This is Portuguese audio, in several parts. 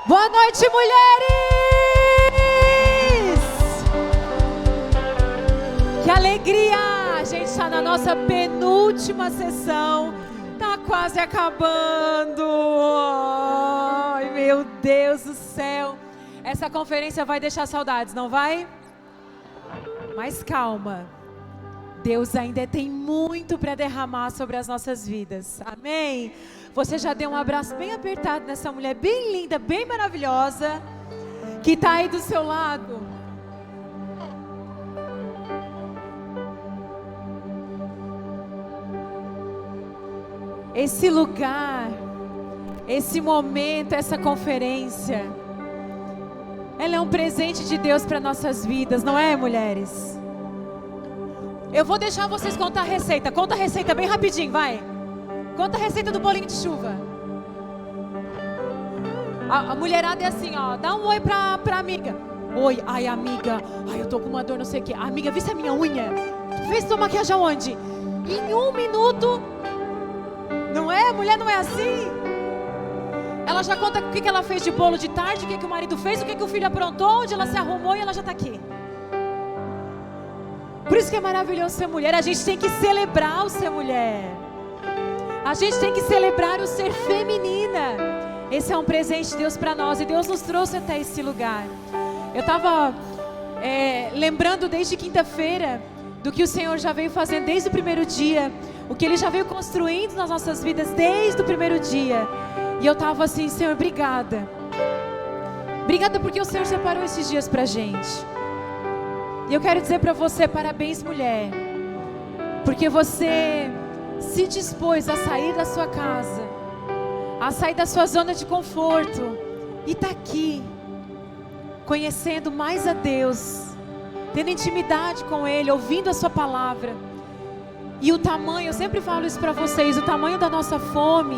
Boa noite, mulheres! Que alegria! A gente está na nossa penúltima sessão. Tá quase acabando. Ai, meu Deus do céu. Essa conferência vai deixar saudades, não vai? Mas calma. Deus ainda tem muito para derramar sobre as nossas vidas. Amém? Você já deu um abraço bem apertado nessa mulher bem linda, bem maravilhosa, que está aí do seu lado. Esse lugar, esse momento, essa conferência, ela é um presente de Deus para nossas vidas, não é, mulheres? Eu vou deixar vocês contar a receita. Conta a receita bem rapidinho, vai. Conta a receita do bolinho de chuva. A mulherada é assim, ó. Dá um oi pra amiga. Oi, ai amiga. Ai, eu tô com uma dor, não sei o que. Amiga, viste a minha unha? Tu fez tua maquiagem aonde? Em 1 minuto. Não é? A mulher não é assim? Ela já conta o que ela fez de bolo de tarde, o que o marido fez, o que o filho aprontou, onde ela se arrumou e ela já tá aqui. Por isso que é maravilhoso ser mulher. A gente tem que celebrar o ser mulher. A gente tem que celebrar o ser feminina. Esse é um presente de Deus para nós. E Deus nos trouxe até esse lugar. Eu estava lembrando desde quinta-feira do que o Senhor já veio fazendo desde o primeiro dia. O que Ele já veio construindo nas nossas vidas desde o primeiro dia. E eu estava assim, Senhor, obrigada. Obrigada porque o Senhor separou esses dias para a gente. E eu quero dizer para você, parabéns, mulher. Porque você se dispôs a sair da sua casa, a sair da sua zona de conforto e está aqui, conhecendo mais a Deus, tendo intimidade com Ele, ouvindo a sua palavra. E o tamanho, eu sempre falo isso para vocês, o tamanho da nossa fome,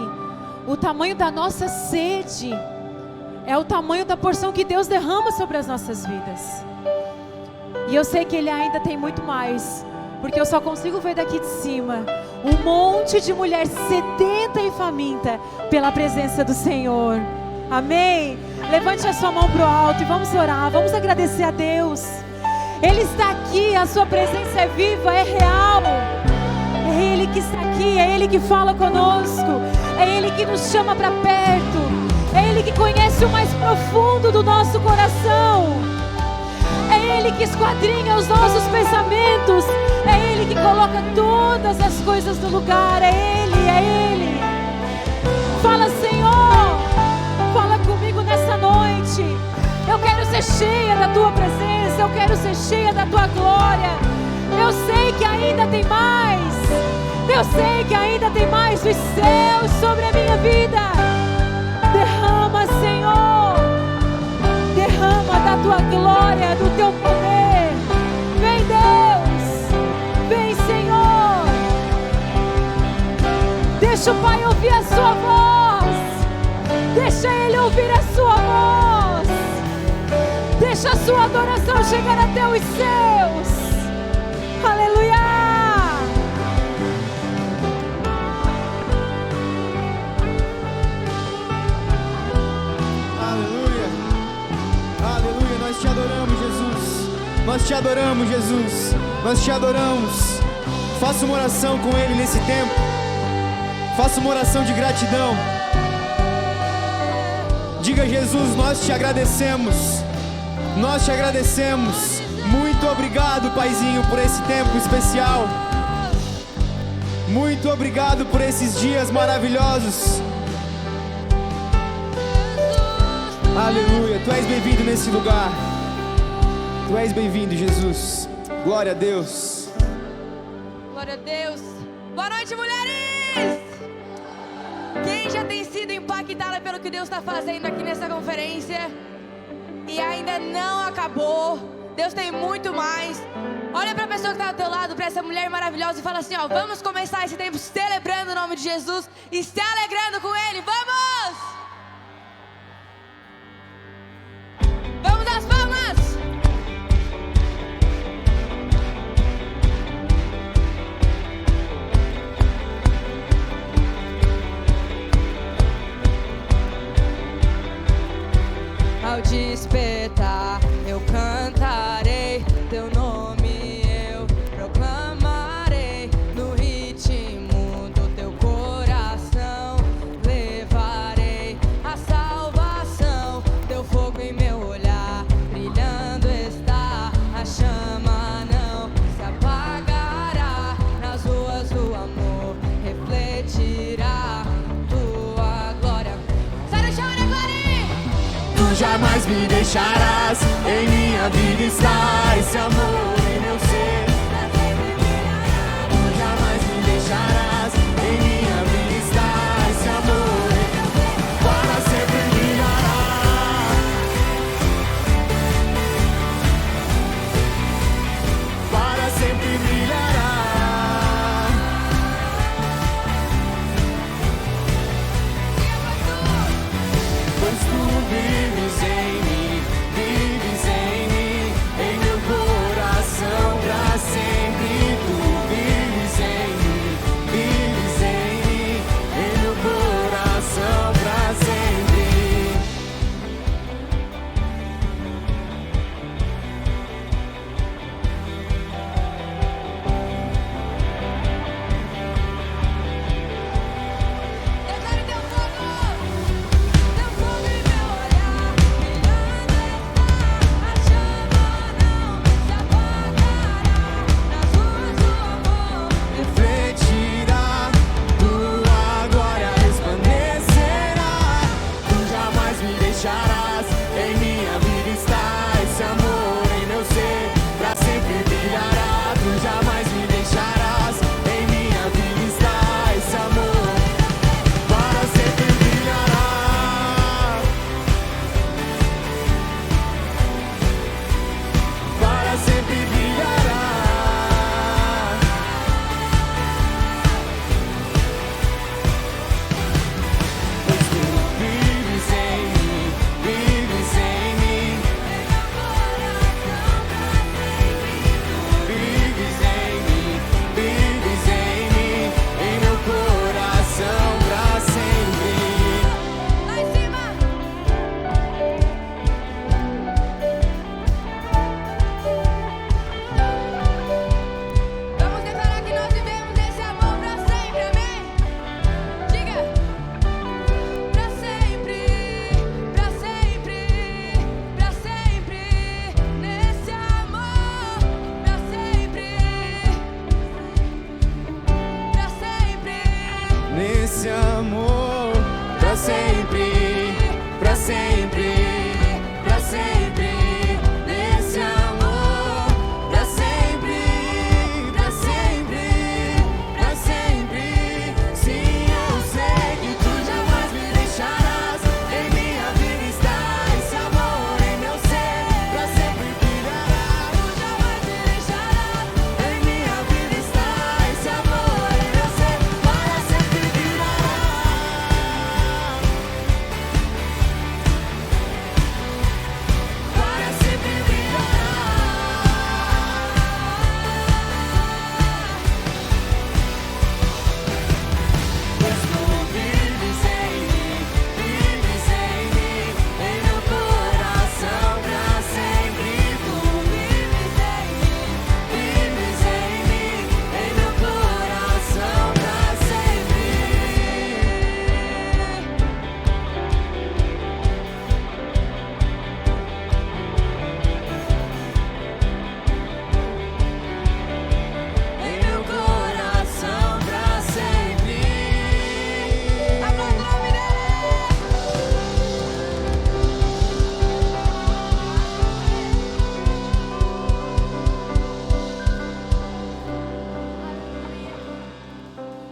o tamanho da nossa sede, é o tamanho da porção que Deus derrama sobre as nossas vidas. E eu sei que Ele ainda tem muito mais, porque eu só consigo ver daqui de cima um monte de mulher sedenta e faminta pela presença do Senhor. Amém? Levante a sua mão para o alto e vamos orar, vamos agradecer a Deus. Ele está aqui, a sua presença é viva, é real. É Ele que está aqui, é Ele que fala conosco, é Ele que nos chama para perto, é Ele que conhece o mais profundo do nosso coração. É Ele que esquadrinha os nossos pensamentos. É Ele que coloca todas as coisas no lugar. É Ele, é Ele. Fala, Senhor, fala comigo nessa noite. Eu quero ser cheia da Tua presença. Eu quero ser cheia da Tua glória. Eu sei que ainda tem mais. Eu sei que ainda tem mais dos céus sobre a minha vida. Derrama, Senhor. Derrama da Tua glória, do Teu poder. Vem, Deus. Vem, Senhor. Deixa o Pai ouvir a sua voz. Deixa Ele ouvir a sua voz. Deixa a sua adoração chegar até os céus. Aleluia. Nós te adoramos, Jesus. Nós te adoramos, Jesus. Nós te adoramos. Faça uma oração com Ele nesse tempo. Faça uma oração de gratidão. Diga, Jesus, nós te agradecemos. Nós te agradecemos. Muito obrigado, Paizinho, por esse tempo especial. Muito obrigado por esses dias maravilhosos. Aleluia, Tu és bem-vindo nesse lugar. Tu és bem-vindo, Jesus. Glória a Deus. Glória a Deus. Boa noite, mulheres. Quem já tem sido impactada pelo que Deus está fazendo aqui nessa conferência e ainda não acabou? Deus tem muito mais. Olha para a pessoa que está ao teu lado, para essa mulher maravilhosa, e fala assim, ó, vamos começar esse tempo celebrando o nome de Jesus e se alegrando com Ele. Vamos! Vamos às palmas! ao despertar, eu cantarei teu nome, eu proclamarei no ritmo do teu coração. Levarei a salvação, teu fogo em meu olhar, brilhando está a chama, não se apagará. Nas ruas do amor refletirá tua glória. Sai do chão, Ana Clarim! Tu jamais me deixarás, em minha vida está esse amor em meu ser. Tu jamais me deixarás, em minha vida está esse amor, para sempre brilhará, para sempre brilhará. Pois tu vives em mim, em meu coração pra sempre. Tu vives em mim, em meu coração pra sempre. Declare teu fogo em meu olhar, brilhando está a chama, não se apagará. Nas ruas do amor Refletirá, tua glória resplandecerá. Tu jamais me deixarás, em minha vida está esse amor em meu ser, pra sempre brilhará. Tu jamais me deixarás, em minha vida está esse amor, para sempre brilhará, para sempre brilhará. Pois tu vives em mim, vives em mim, em meu coração pra sempre. lá em cima. Vamos declarar que nós vivemos esse amor pra sempre, amém? Diga! Pra sempre, pra sempre, pra sempre, nesse amor, pra sempre, pra sempre. Nesse amor, pra sempre, pra sempre, pra sempre. Nesse amor, pra sempre, pra sempre, pra sempre. Sim, eu sei que tu jamais me deixarás, em minha vida está esse amor em meu ser, pra sempre brilhará. Tu jamais me deixarás. Em minha vida está esse amor em meu ser, para sempre brilhará, para sempre brilhará. Pois tu vives em mim, em meu coração pra sempre. Tu vives em mim, em meu coração pra sempre. Em meu coração pra sempre. Aplauda o nome dele! Aleluia.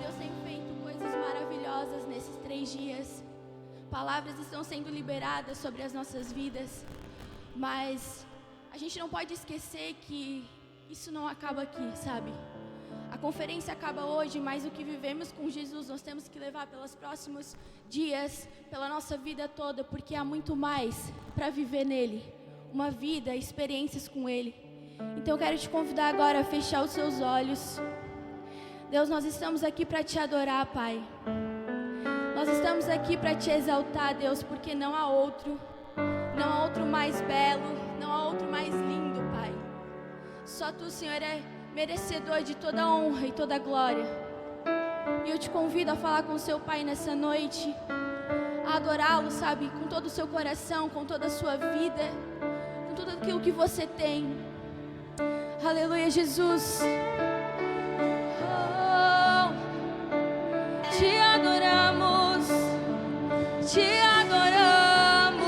Deus tem feito coisas maravilhosas nesses 3 dias. Palavras estão sendo liberadas sobre as nossas vidas. Mas a gente não pode esquecer que isso não acaba aqui, sabe? A conferência acaba hoje, mas o que vivemos com Jesus nós temos que levar pelos próximos dias, pela nossa vida toda, porque há muito mais para viver nele. Uma vida, experiências com ele. Então eu quero te convidar agora a fechar os seus olhos. Deus, nós estamos aqui para te adorar, Pai. Nós estamos aqui para te exaltar, Deus, porque não há outro. Não há outro mais belo, não há outro mais lindo, Pai. Só Tu, Senhor, é merecedor de toda a honra e toda a glória. E eu te convido a falar com o seu Pai nessa noite, a adorá-lo, sabe, com todo o seu coração, com toda a sua vida, com tudo aquilo que você tem. Aleluia, Jesus. Oh, te adoramos, te adoramos.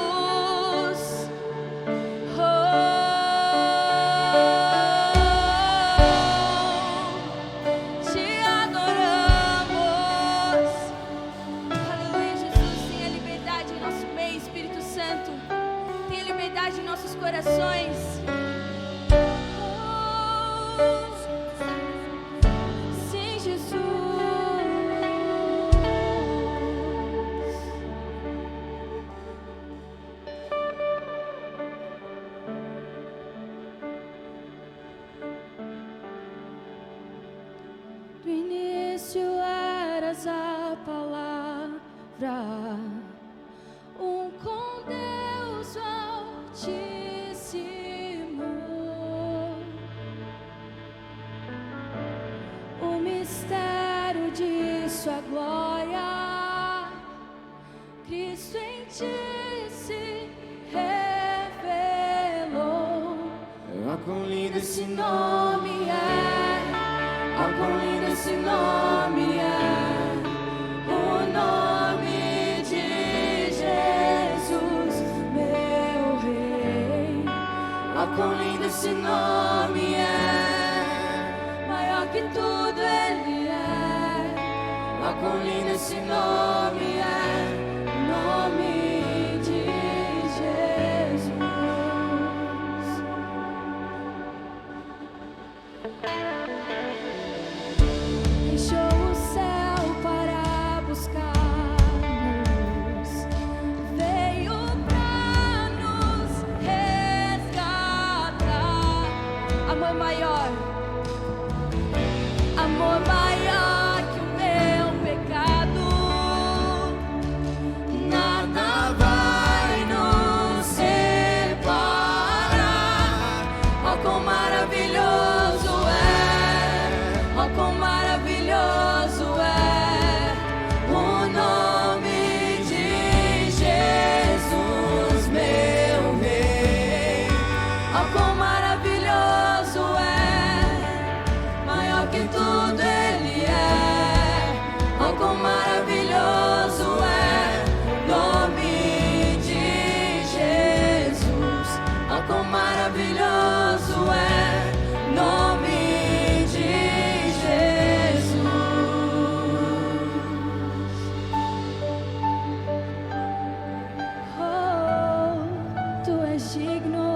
Oh, te adoramos. Aleluia, Jesus. Tenha liberdade em nosso meio, Espírito Santo. Tenha liberdade em nossos corações. Sim, Jesus. Do início eras a palavra, com Deus Altíssimo. O mistério de sua glória, Cristo em ti se revelou. Oh, quão lindo esse Nome é, oh, quão lindo esse nome é, o nome de Jesus, meu Rei. oh, quão lindo esse nome é, Maior que tudo Ele é. oh, quão lindo esse nome é, O nome de Jesus. Deixou o céu para buscar-nos, veio pra nos resgatar. Amor maior, amor maior que o meu pecado. nada vai nos separar. Oh, quão maravilhoso é, oh, quão maravilhoso é o nome de Jesus, meu Rei. Oh, quão maravilhoso é, maior que tudo Ele é. Oh, quão maravilhoso é o nome de Jesus. Oh, quão maravilhoso é o nome de Jesus. Oh, Tu és digno,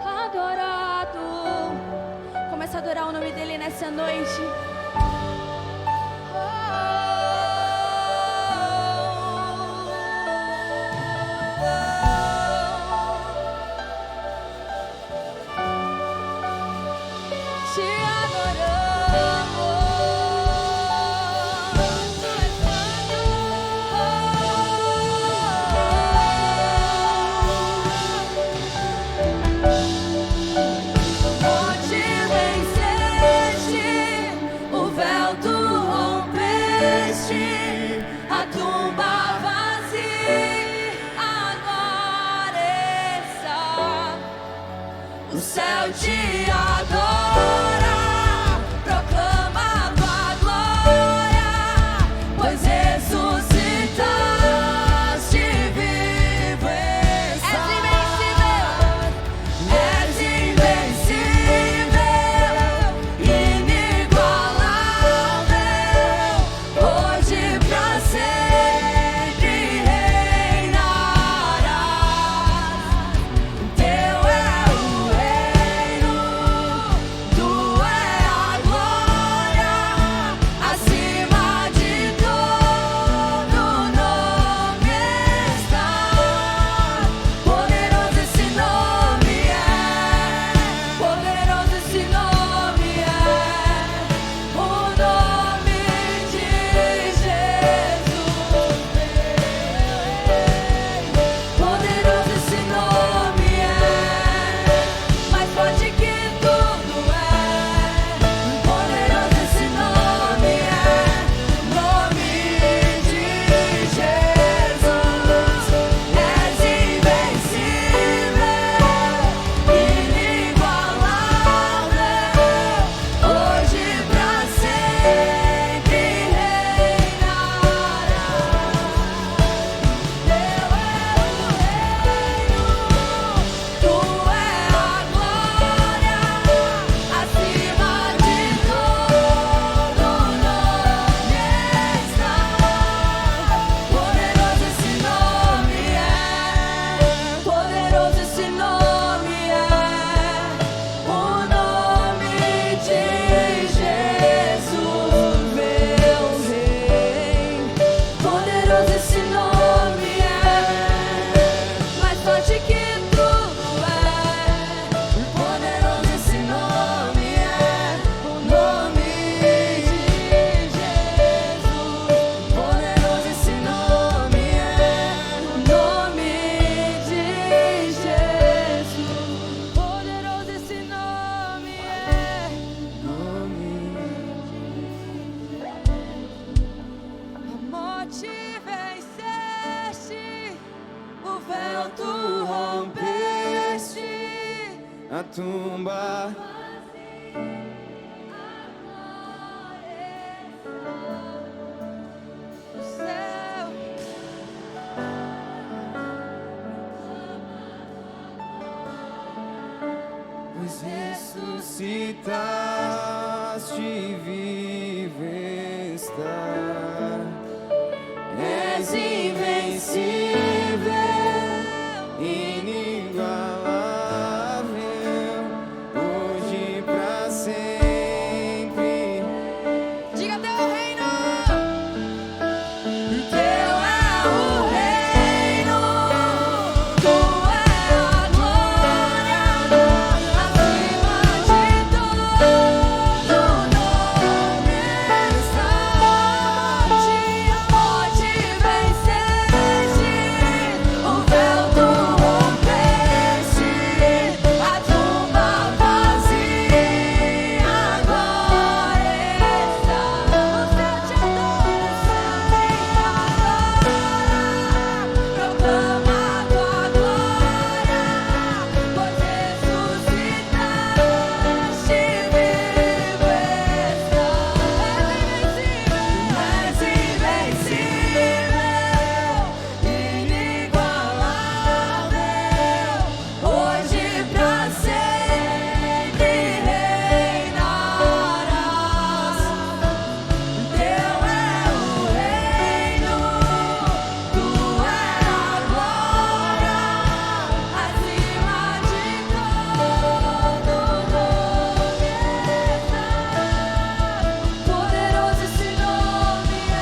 adorado. Começa a adorar o nome dele nessa noite. Te Onde venceste, o véu tu rompeste, a tumba vazia agora está. O céu te adora, proclama tua glória, pois ressuscitaste vivo estás. És invencível, inigualável, hoje pra sempre reinarás. Teu é o reino, a tumba. O céu. Pois ressuscitaste, vivo está. És invencível, inigualável, hoje pra sempre. Diga teu reino. Teu é o reino, tu é a glória, acima de todo nome está. A morte venceste, o véu tu rompeste, a tumba vazia agora está. O céu te adora, o céu te adora, proclama a tua glória, pois ressuscitaste, vivo estás. És invencível, inigualável, hoje pra sempre reinarás. Teu é o reino, tu é a glória, acima de todo nome está. Poderoso esse nome é,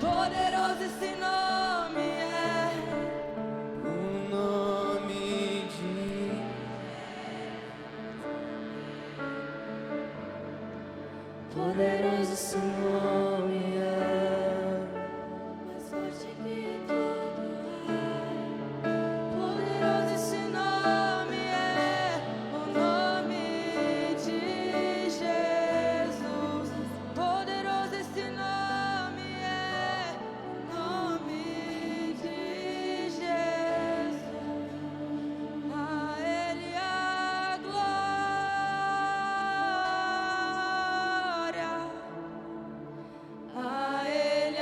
poderoso esse nome é. O nome de poderoso esse nome é. Mais forte que tudo é. Poderoso esse nome é. O nome de Jesus. Poderoso esse nome é. O nome de Jesus. A Ele a glória. A Ele a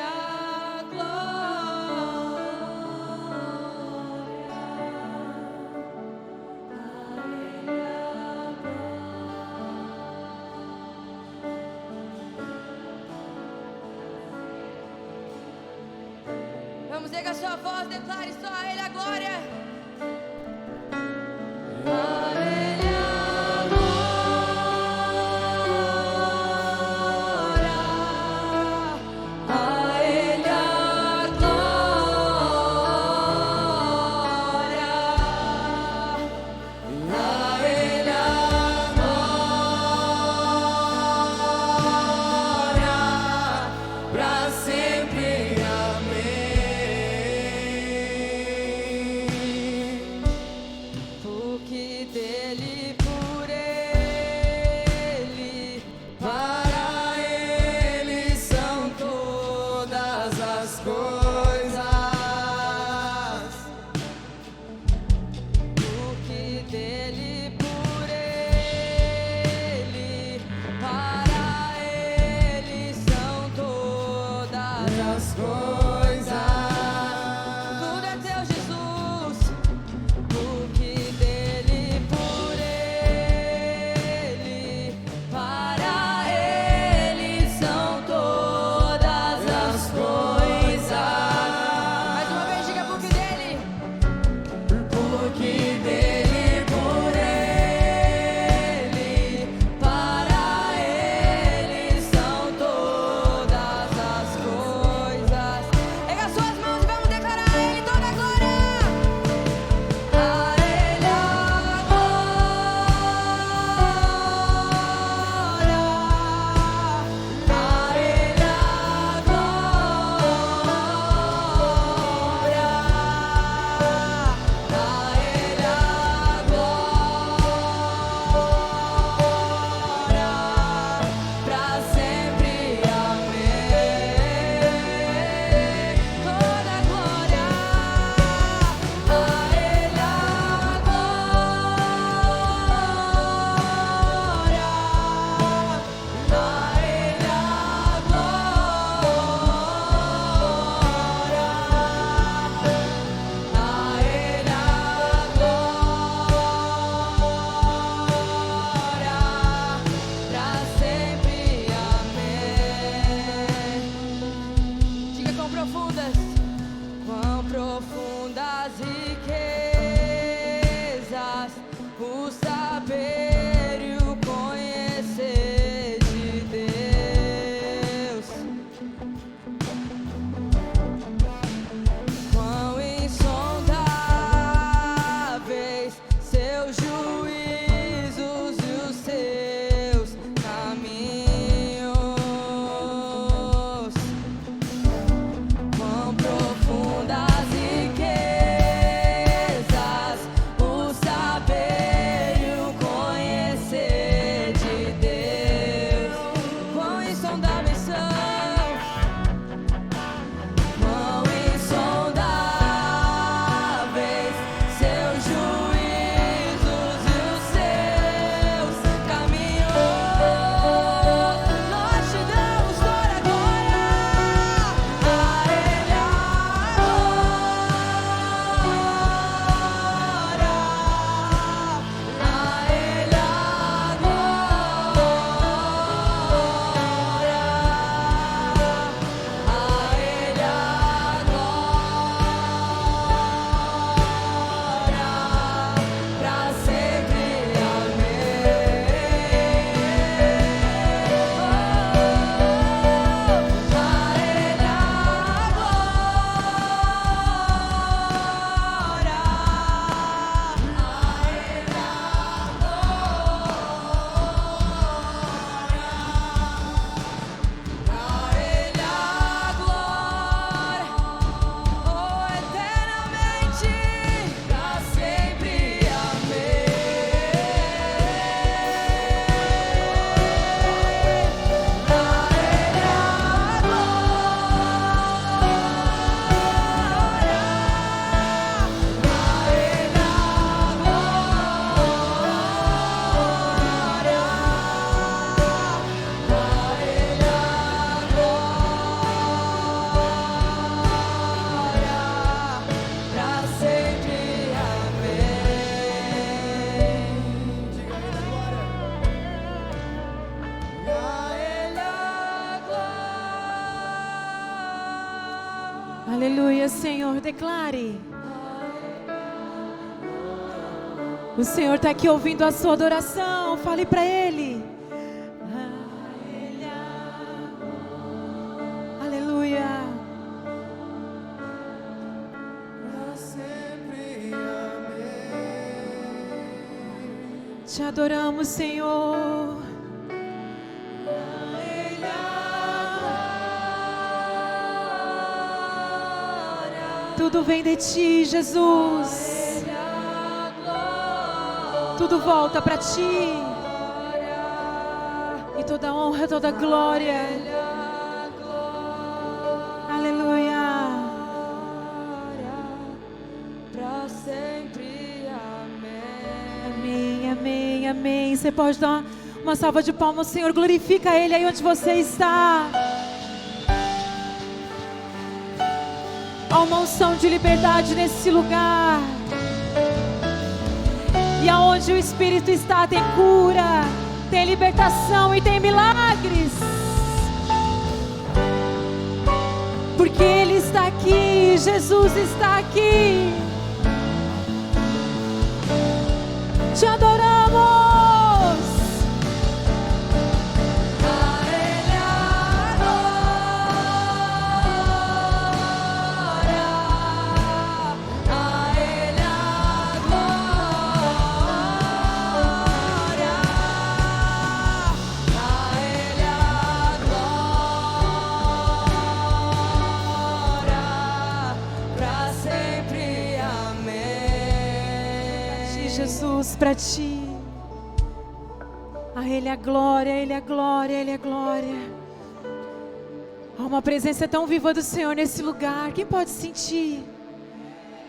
Vamos ver com a sua voz, declare só a Ele a glória. A Ele a glória, a Ele a glória, a Ele a glória, pra sempre, amém. Porque riquezas, o saber e o conhecer de Deus. Quão insondáveis seus juízos e os seus caminhos. Quão profundas riquezas, o saber e o conhecer de Deus. Quão insondáveis são, quão insondáveis seus juízos e os seus caminhos. Nós te damos glória agora, a Ele a pra sempre, Aleluia, Senhor, declare. O Senhor está aqui ouvindo a sua adoração. Fale para Ele. Aleluia. Pra sempre, amém. Te adoramos, Senhor. Tudo vem de Ti, Jesus. Tudo volta para Ti. E toda honra, toda glória. Aleluia. Pra sempre, amém. Amém, amém, amém. Você pode dar uma salva de palmas, Senhor. Glorifica Ele aí onde você está. Há uma unção de liberdade nesse lugar. E aonde o Espírito está tem cura, tem libertação e tem milagres. Porque Ele está aqui, Jesus está aqui. Te adoramos. Jesus, para Ti. A Ele a glória, a Ele a glória, a Ele a glória. Há uma presença tão viva do Senhor nesse lugar. Quem pode sentir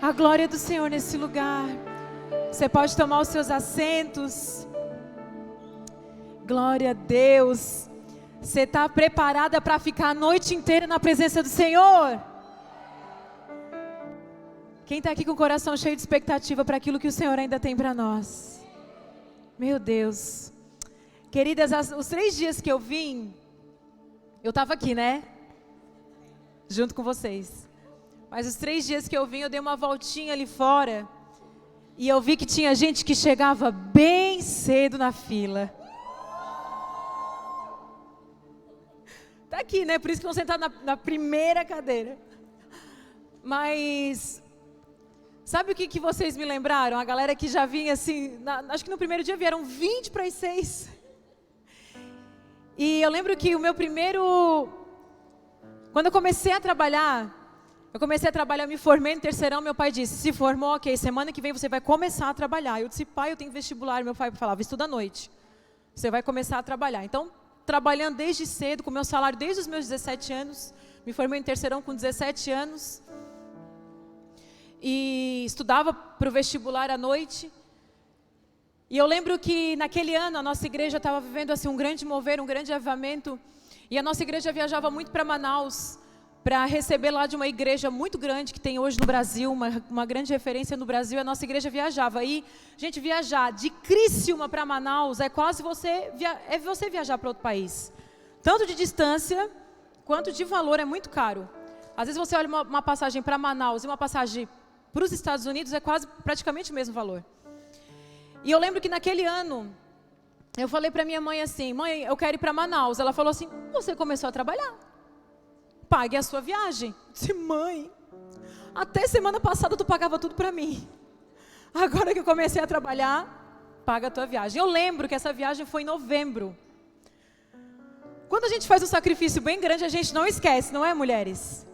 a glória do Senhor nesse lugar? Você pode tomar os seus assentos. Glória a Deus. Você está preparada para ficar a noite inteira na presença do Senhor? Quem está aqui com o coração cheio de expectativa para aquilo que o Senhor ainda tem para nós? Meu Deus. Queridas, os 3 dias que eu vim, eu estava aqui, né? Junto com vocês. Mas os 3 dias que eu vim, eu dei uma voltinha ali fora. E eu vi que tinha gente que chegava bem cedo na fila. Tá aqui, né? Por isso que vão sentar na primeira cadeira. Mas sabe o que vocês me lembraram? A galera que já vinha assim, acho que no primeiro dia vieram 20 para as 6. E eu lembro que o meu primeiro... Quando eu comecei a trabalhar, eu me formei no terceirão, meu pai disse, se formou, ok, semana que vem você vai começar a trabalhar. Eu disse, pai, eu tenho vestibular. Meu pai falava, estuda à noite. Você vai começar a trabalhar. Então, trabalhando desde cedo, com meu salário desde os meus 17 anos, me formei no terceirão com 17 anos. E estudava para o vestibular à noite. E eu lembro que naquele ano a nossa igreja estava vivendo assim um grande mover, um grande avivamento. E a nossa igreja viajava muito para Manaus, para receber lá de uma igreja muito grande que tem hoje no Brasil, uma grande referência no Brasil. A nossa igreja viajava. E, gente, viajar de Criciúma para Manaus é quase você viajar para outro país. Tanto de distância, quanto de valor, é muito caro. Às vezes você olha uma passagem para Manaus e uma passagem para os Estados Unidos, é quase praticamente o mesmo valor. E eu lembro que naquele ano, eu falei para minha mãe assim, mãe, eu quero ir para Manaus. Ela falou assim, você começou a trabalhar. Pague a sua viagem. Eu disse, mãe, até semana passada tu pagava tudo para mim. Agora que eu comecei a trabalhar, paga a tua viagem. Eu lembro que essa viagem foi em novembro. Quando a gente faz um sacrifício bem grande, a gente não esquece, não é, mulheres?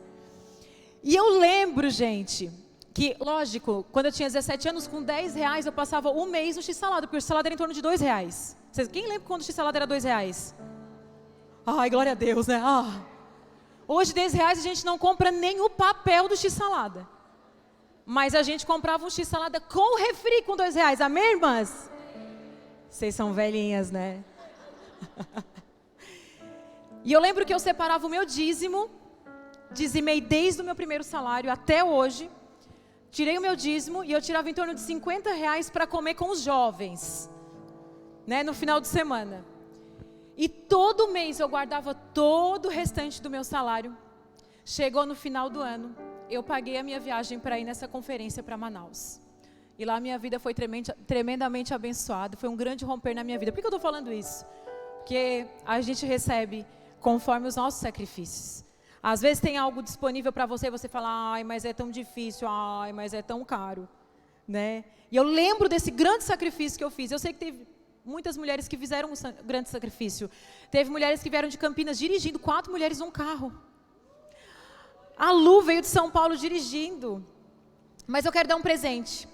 E eu lembro, gente, que, lógico, quando eu tinha 17 anos, com 10 reais, eu passava um mês no x-salada, porque o x-salada era em torno de 2 reais. Quem lembra quando o x-salada era 2 reais? Ai, glória a Deus, né? Hoje, 10 reais, a gente não compra nem o papel do x-salada. Mas a gente comprava um x-salada com refri com 2 reais. Amém, irmãs? Vocês são velhinhas, né? E eu lembro que eu separava o meu dízimo, dizimei desde o meu primeiro salário até hoje. Tirei o meu dízimo e eu tirava em torno de 50 reais para comer com os jovens, né, no final de semana. E todo mês eu guardava todo o restante do meu salário. Chegou no final do ano, eu paguei a minha viagem para ir nessa conferência para Manaus. E lá minha vida foi tremendamente abençoada, foi um grande romper na minha vida. Por que eu estou falando isso? Porque a gente recebe conforme os nossos sacrifícios. Às vezes tem algo disponível para você e você fala, ai, mas é tão difícil, ai, mas é tão caro, né? E eu lembro desse grande sacrifício que eu fiz. Eu sei que teve muitas mulheres que fizeram um grande sacrifício. Teve mulheres que vieram de Campinas dirigindo, 4 mulheres num carro. A Lu veio de São Paulo dirigindo. Mas eu quero dar um presente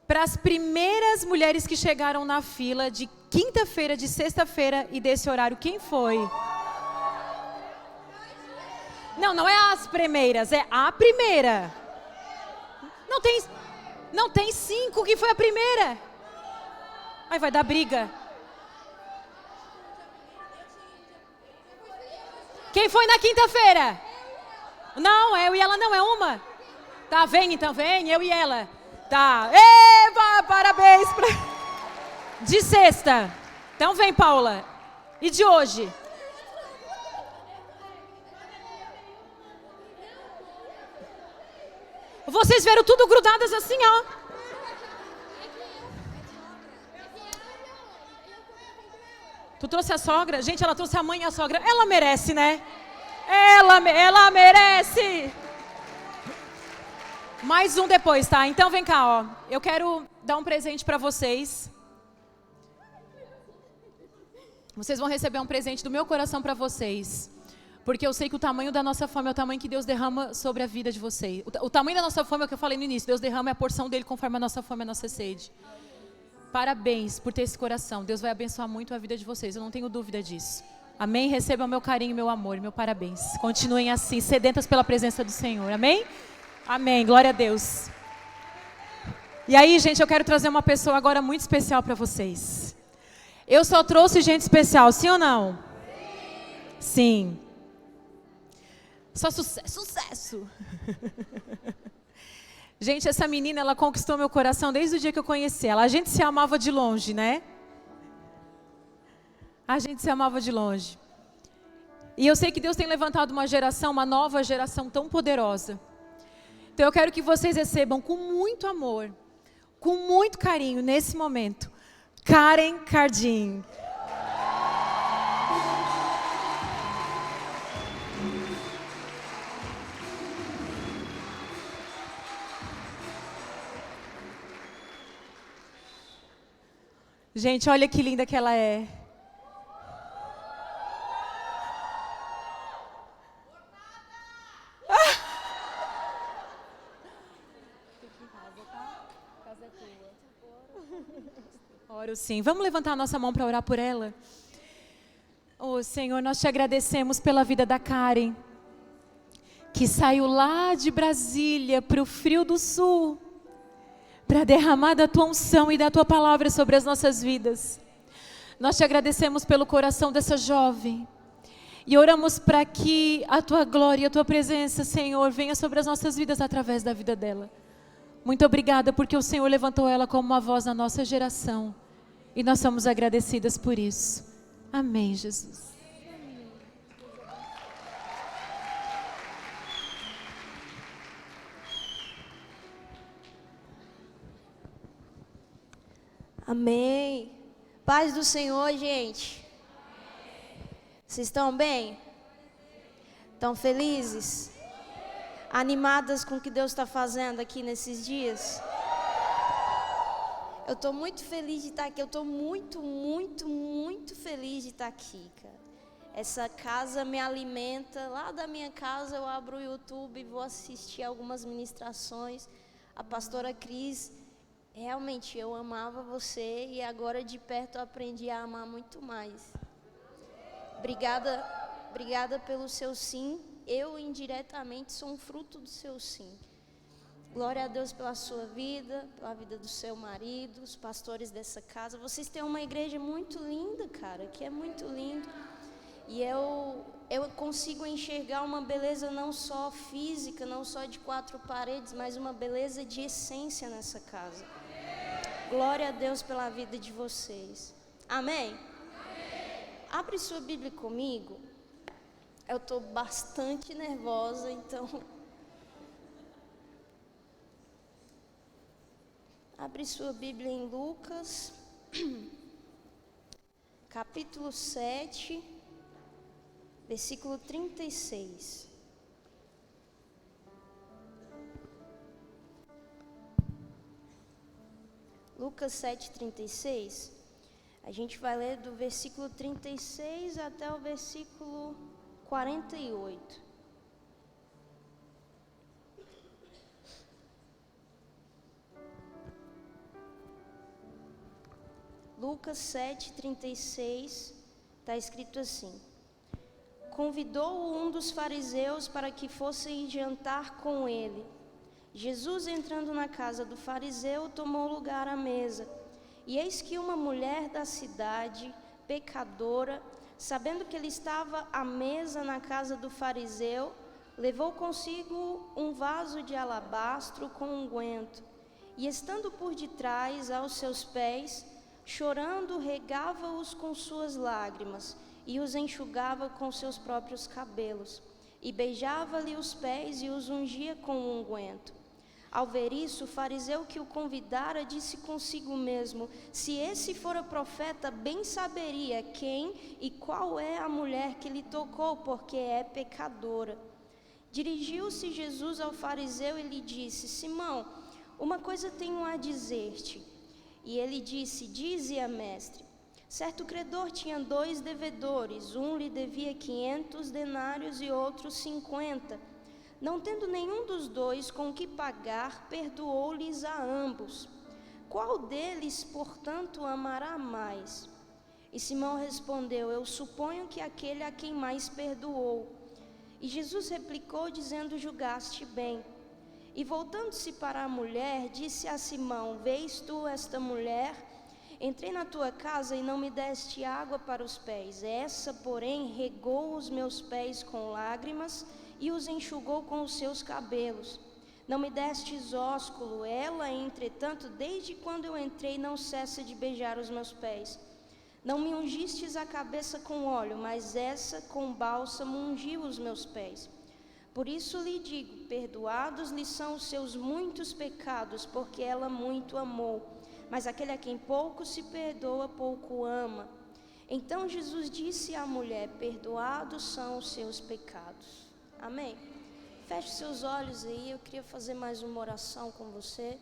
para as primeiras mulheres que chegaram na fila de quinta-feira, de sexta-feira e desse horário. Quem foi? Não é as primeiras, é a primeira. Não tem 5, que foi a primeira. Aí vai dar briga. Quem foi na quinta-feira? Não, eu e ela não, é uma. Tá, vem então, vem, eu e ela. Tá, eba, parabéns. De sexta. Então vem, Paula. E de hoje? Vocês viram tudo grudadas assim, ó. Tu trouxe a sogra? Gente, ela trouxe a mãe e a sogra. Ela merece, né? Ela merece. Mais um depois, tá? Então vem cá, ó. Eu quero dar um presente para vocês. Vocês vão receber um presente do meu coração para vocês. Porque eu sei que o tamanho da nossa fome é o tamanho que Deus derrama sobre a vida de vocês. O tamanho da nossa fome é o que eu falei no início. Deus derrama a porção dele conforme a nossa fome e a nossa sede. Parabéns por ter esse coração. Deus vai abençoar muito a vida de vocês. Eu não tenho dúvida disso. Amém? Recebam meu carinho, meu amor, meu parabéns. Continuem assim, sedentas pela presença do Senhor. Amém? Amém. Glória a Deus. E aí, gente, eu quero trazer uma pessoa agora muito especial para vocês. Eu só trouxe gente especial, sim ou não? Sim. Só sucesso. Gente, essa menina, ela conquistou meu coração desde o dia que eu conheci ela. A gente se amava de longe, né? A gente se amava de longe. E eu sei que Deus tem levantado uma geração, uma nova geração tão poderosa. Então eu quero que vocês recebam com muito amor, com muito carinho, nesse momento, Karen Cardim. Gente, olha que linda que ela é. Oro sim. Vamos levantar a nossa mão para orar por ela? Oh, Senhor, nós te agradecemos pela vida da Karen, que saiu lá de Brasília para o frio do sul, para derramar da tua unção e da tua palavra sobre as nossas vidas. Nós te agradecemos pelo coração dessa jovem e oramos para que a tua glória e a tua presença, Senhor, venha sobre as nossas vidas através da vida dela. Muito obrigada porque o Senhor levantou ela como uma voz na nossa geração e nós somos agradecidas por isso. Amém, Jesus. Amém. Paz do Senhor, gente. Vocês estão bem? Estão felizes? Animadas com o que Deus está fazendo aqui nesses dias? Eu estou muito feliz de estar aqui. Eu estou muito feliz de estar aqui, cara. Essa casa me alimenta. Lá da minha casa eu abro o YouTube e vou assistir algumas ministrações. A pastora Cris, realmente eu amava você e agora de perto eu aprendi a amar muito mais. Obrigada pelo seu sim. Eu indiretamente sou um fruto do seu sim. Glória a Deus pela sua vida, pela vida do seu marido, os pastores dessa casa. Vocês têm uma igreja muito linda, cara, que é muito lindo. E eu consigo enxergar uma beleza não só física, não só de quatro paredes, mas uma beleza de essência nessa casa. Glória a Deus pela vida de vocês. Amém? Abre sua Bíblia comigo. Eu estou bastante nervosa, então... Abre sua Bíblia em Lucas, capítulo 7, versículo 36. Lucas 7, 36. A gente vai ler do versículo 36 até o versículo 48. Lucas 7, 36, está escrito assim: Convidou-o um dos fariseus para que fosse jantar com ele. Jesus, entrando na casa do fariseu, tomou lugar à mesa. E eis que uma mulher da cidade, pecadora, sabendo que ele estava à mesa na casa do fariseu, levou consigo um vaso de alabastro com unguento, e estando por detrás aos seus pés, chorando, regava-os com suas lágrimas, e os enxugava com seus próprios cabelos, e beijava-lhe os pés e os ungia com unguento. Ao ver isso, o fariseu que o convidara disse consigo mesmo: se esse fora profeta, bem saberia quem e qual é a mulher que lhe tocou, porque é pecadora. Dirigiu-se Jesus ao fariseu e lhe disse: Simão, uma coisa tenho a dizer-te. E ele disse: dize-a, mestre. Certo credor tinha 2 devedores, um lhe devia 500 denários e outro 50. Não tendo nenhum dos 2 com que pagar, perdoou-lhes a ambos. Qual deles, portanto, amará mais? E Simão respondeu: eu suponho que aquele a quem mais perdoou. E Jesus replicou, dizendo: julgaste bem. E voltando-se para a mulher, disse a Simão: vês tu esta mulher? Entrei na tua casa e não me deste água para os pés. Essa, porém, regou os meus pés com lágrimas e os enxugou com os seus cabelos. Não me destes ósculo. Ela, entretanto, desde quando eu entrei, não cessa de beijar os meus pés. Não me ungistes a cabeça com óleo, mas essa com bálsamo ungiu os meus pés. Por isso lhe digo, perdoados lhe são os seus muitos pecados, porque ela muito amou. Mas aquele a quem pouco se perdoa, pouco ama. Então Jesus disse à mulher, perdoados são os seus pecados. Amém? Feche seus olhos aí, eu queria fazer mais uma oração com você.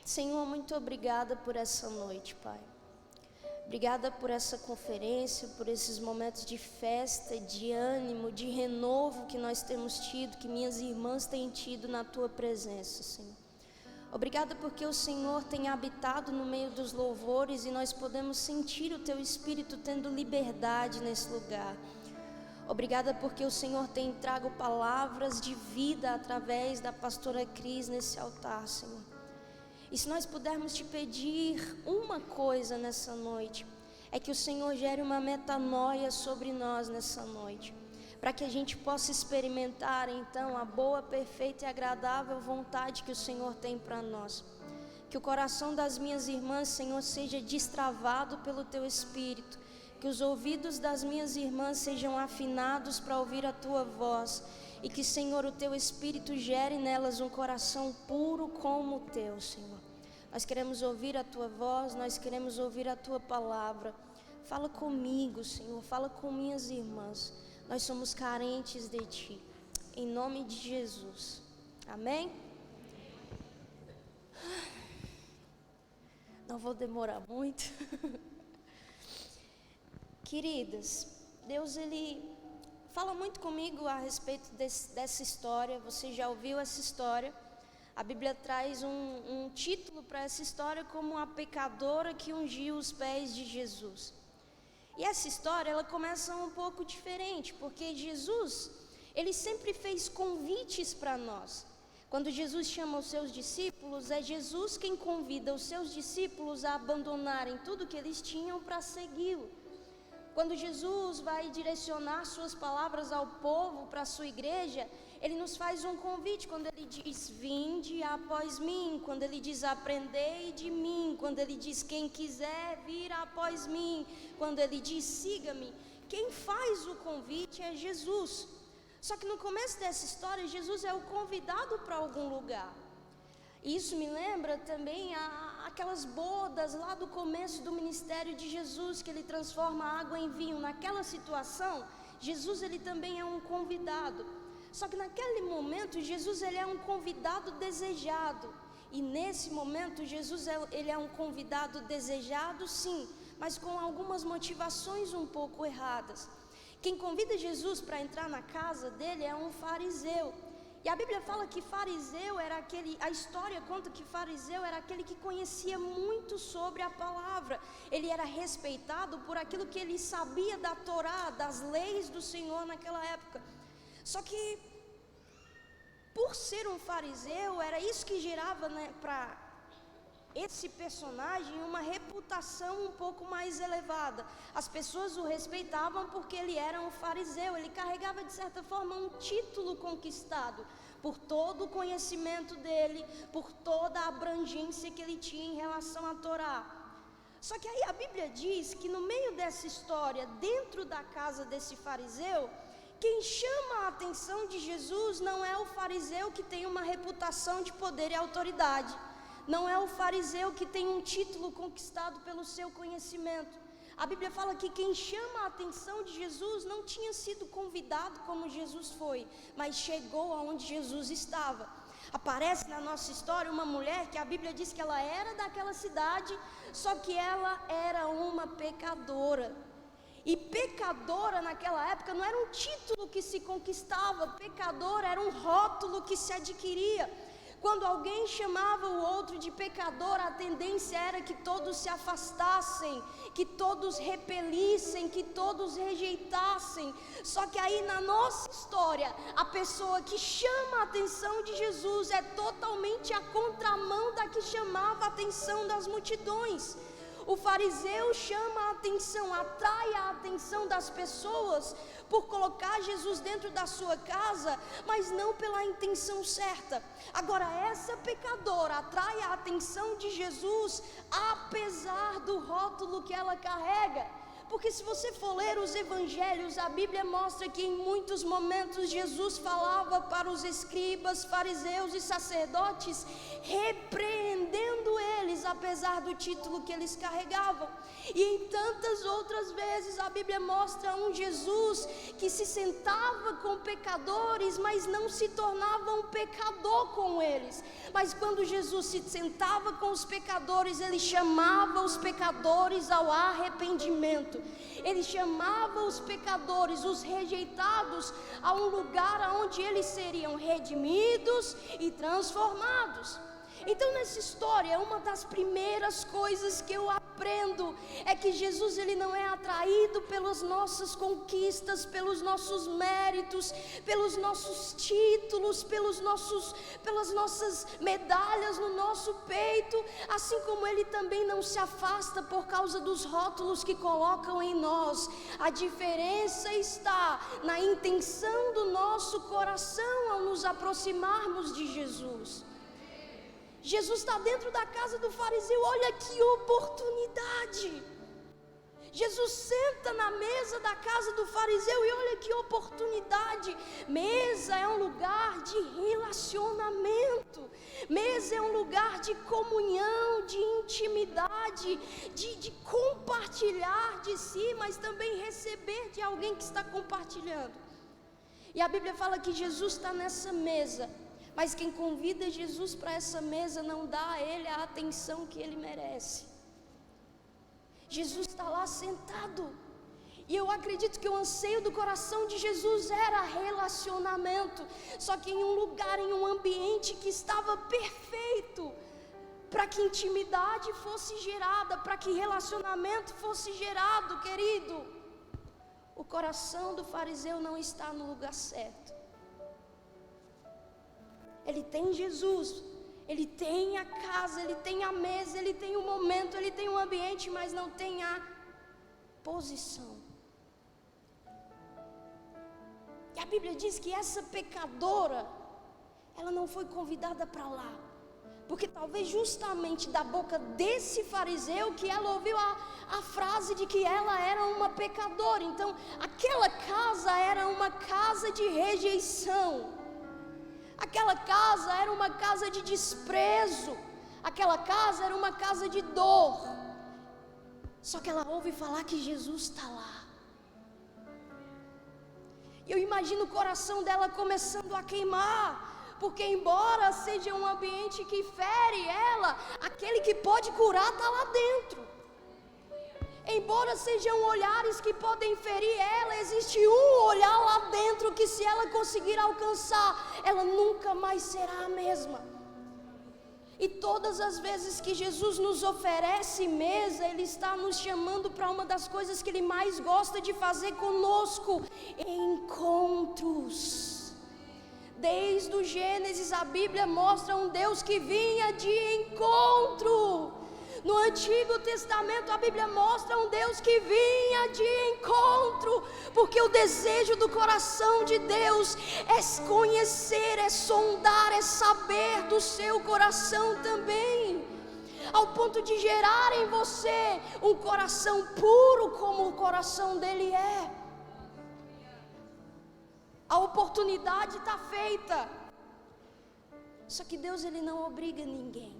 Senhor, muito obrigada por essa noite, Pai. Obrigada por essa conferência, por esses momentos de festa, de ânimo, de renovo que nós temos tido, que minhas irmãs têm tido na Tua presença, Senhor. Obrigada porque o Senhor tem habitado no meio dos louvores e nós podemos sentir o Teu Espírito tendo liberdade nesse lugar. Obrigada porque o Senhor tem trago palavras de vida através da pastora Cris nesse altar, Senhor. E se nós pudermos te pedir uma coisa nessa noite, é que o Senhor gere uma metanoia sobre nós nessa noite, para que a gente possa experimentar então a boa, perfeita e agradável vontade que o Senhor tem para nós. Que o coração das minhas irmãs, Senhor, seja destravado pelo Teu Espírito, que os ouvidos das minhas irmãs sejam afinados para ouvir a Tua voz, e que, Senhor, o Teu Espírito gere nelas um coração puro como o Teu, Senhor. Nós queremos ouvir a Tua voz, nós queremos ouvir a Tua palavra. Fala comigo, Senhor, fala com minhas irmãs. Nós somos carentes de Ti, em nome de Jesus. Amém? Não vou demorar muito. Queridas, Deus, Ele fala muito comigo a respeito dessa história. Você já ouviu essa história? A Bíblia traz um título para essa história como a pecadora que ungiu os pés de Jesus. E essa história, ela começa um pouco diferente, porque Jesus, Ele sempre fez convites para nós. Quando Jesus chama os seus discípulos, é Jesus quem convida os seus discípulos a abandonarem tudo que eles tinham para segui-lo. Quando Jesus vai direcionar suas palavras ao povo, para a sua igreja, Ele nos faz um convite, quando Ele diz, vinde após mim, quando Ele diz, aprendei de mim, quando Ele diz, quem quiser vir após mim, quando Ele diz, siga-me. Quem faz o convite é Jesus. Só que no começo dessa história, Jesus é o convidado para algum lugar. Isso me lembra também aquelas bodas lá do começo do ministério de Jesus, que Ele transforma a água em vinho. Naquela situação, Jesus ele também é um convidado. Só que naquele momento, Jesus ele é um convidado desejado. E nesse momento, Jesus ele é um convidado desejado, sim, mas com algumas motivações um pouco erradas. Quem convida Jesus para entrar na casa dele é um fariseu. E a Bíblia fala que fariseu era a história conta que fariseu era aquele que conhecia muito sobre a palavra. Ele era respeitado por aquilo que ele sabia da Torá, das leis do Senhor naquela época. Só que, por ser um fariseu, era isso que gerava, para esse personagem uma reputação um pouco mais elevada. As pessoas o respeitavam porque ele era um fariseu, ele carregava de certa forma um título conquistado por todo o conhecimento dele, por toda a abrangência que ele tinha em relação à Torá. Só que aí a Bíblia diz que no meio dessa história, dentro da casa desse fariseu, quem chama a atenção de Jesus não é o fariseu que tem uma reputação de poder e autoridade. Não é o fariseu que tem um título conquistado pelo seu conhecimento. A Bíblia fala que quem chama a atenção de Jesus não tinha sido convidado como Jesus foi, mas chegou aonde Jesus estava. Aparece na nossa história uma mulher que a Bíblia diz que ela era daquela cidade, só que ela era uma pecadora. E pecadora naquela época não era um título que se conquistava, pecadora era um rótulo que se adquiria. Quando alguém chamava o outro de pecador, a tendência era que todos se afastassem, que todos repelissem, que todos rejeitassem. Só que aí na nossa história, a pessoa que chama a atenção de Jesus é totalmente a contramão da que chamava a atenção das multidões. O fariseu chama a atenção, atrai a atenção das pessoas por colocar Jesus dentro da sua casa, mas não pela intenção certa. Agora, essa pecadora atrai a atenção de Jesus, apesar do rótulo que ela carrega. Porque se você for ler os evangelhos, a Bíblia mostra que em muitos momentos Jesus falava para os escribas, fariseus e sacerdotes, repreendendo eles, apesar do título que eles carregavam. E em tantas outras vezes a Bíblia mostra um Jesus que se sentava com pecadores, mas não se tornava um pecador com eles. Mas quando Jesus se sentava com os pecadores, ele chamava os pecadores ao arrependimento. Ele chamava os pecadores, os rejeitados, a um lugar onde eles seriam redimidos e transformados. Então nessa história, uma das primeiras coisas que eu aprendo é que Jesus, ele não é atraído pelas nossas conquistas, pelos nossos méritos, pelos nossos títulos, pelas nossas medalhas no nosso peito, assim como ele também não se afasta por causa dos rótulos que colocam em nós. A diferença está na intenção do nosso coração ao nos aproximarmos de Jesus. Jesus está dentro da casa do fariseu, olha que oportunidade. Jesus senta na mesa da casa do fariseu e olha que oportunidade. Mesa é um lugar de relacionamento. Mesa é um lugar de comunhão, de intimidade, de compartilhar de si, mas também receber de alguém que está compartilhando. E a Bíblia fala que Jesus está nessa mesa. Mas quem convida Jesus para essa mesa não dá a ele a atenção que ele merece. Jesus está lá sentado. E eu acredito que o anseio do coração de Jesus era relacionamento. Só que em um lugar, em um ambiente que estava perfeito, para que intimidade fosse gerada, para que relacionamento fosse gerado, querido. O coração do fariseu não está no lugar certo. Ele tem Jesus, ele tem a casa, ele tem a mesa, ele tem o momento, ele tem o ambiente, mas não tem a posição. E a Bíblia diz que essa pecadora, ela não foi convidada para lá, porque talvez justamente da boca desse fariseu que ela ouviu a frase de que ela era uma pecadora. Então aquela casa era uma casa de rejeição. Aquela casa era uma casa de desprezo. Aquela casa era uma casa de dor. Só que ela ouve falar que Jesus está lá. Eu imagino o coração dela começando a queimar. Porque embora seja um ambiente que fere ela, aquele que pode curar está lá dentro. Embora sejam olhares que podem ferir ela, existe um olhar lá dentro que se ela conseguir alcançar, ela nunca mais será a mesma. E todas as vezes que Jesus nos oferece mesa, Ele está nos chamando para uma das coisas que Ele mais gosta de fazer conosco: encontros. Desde o Gênesis a Bíblia mostra um Deus que vinha de encontro. No Antigo Testamento a Bíblia mostra um Deus que vinha de encontro, porque o desejo do coração de Deus é conhecer, é sondar, é saber do seu coração também, ao ponto de gerar em você um coração puro como o coração dele é. A oportunidade está feita, só que Deus, ele não obriga ninguém.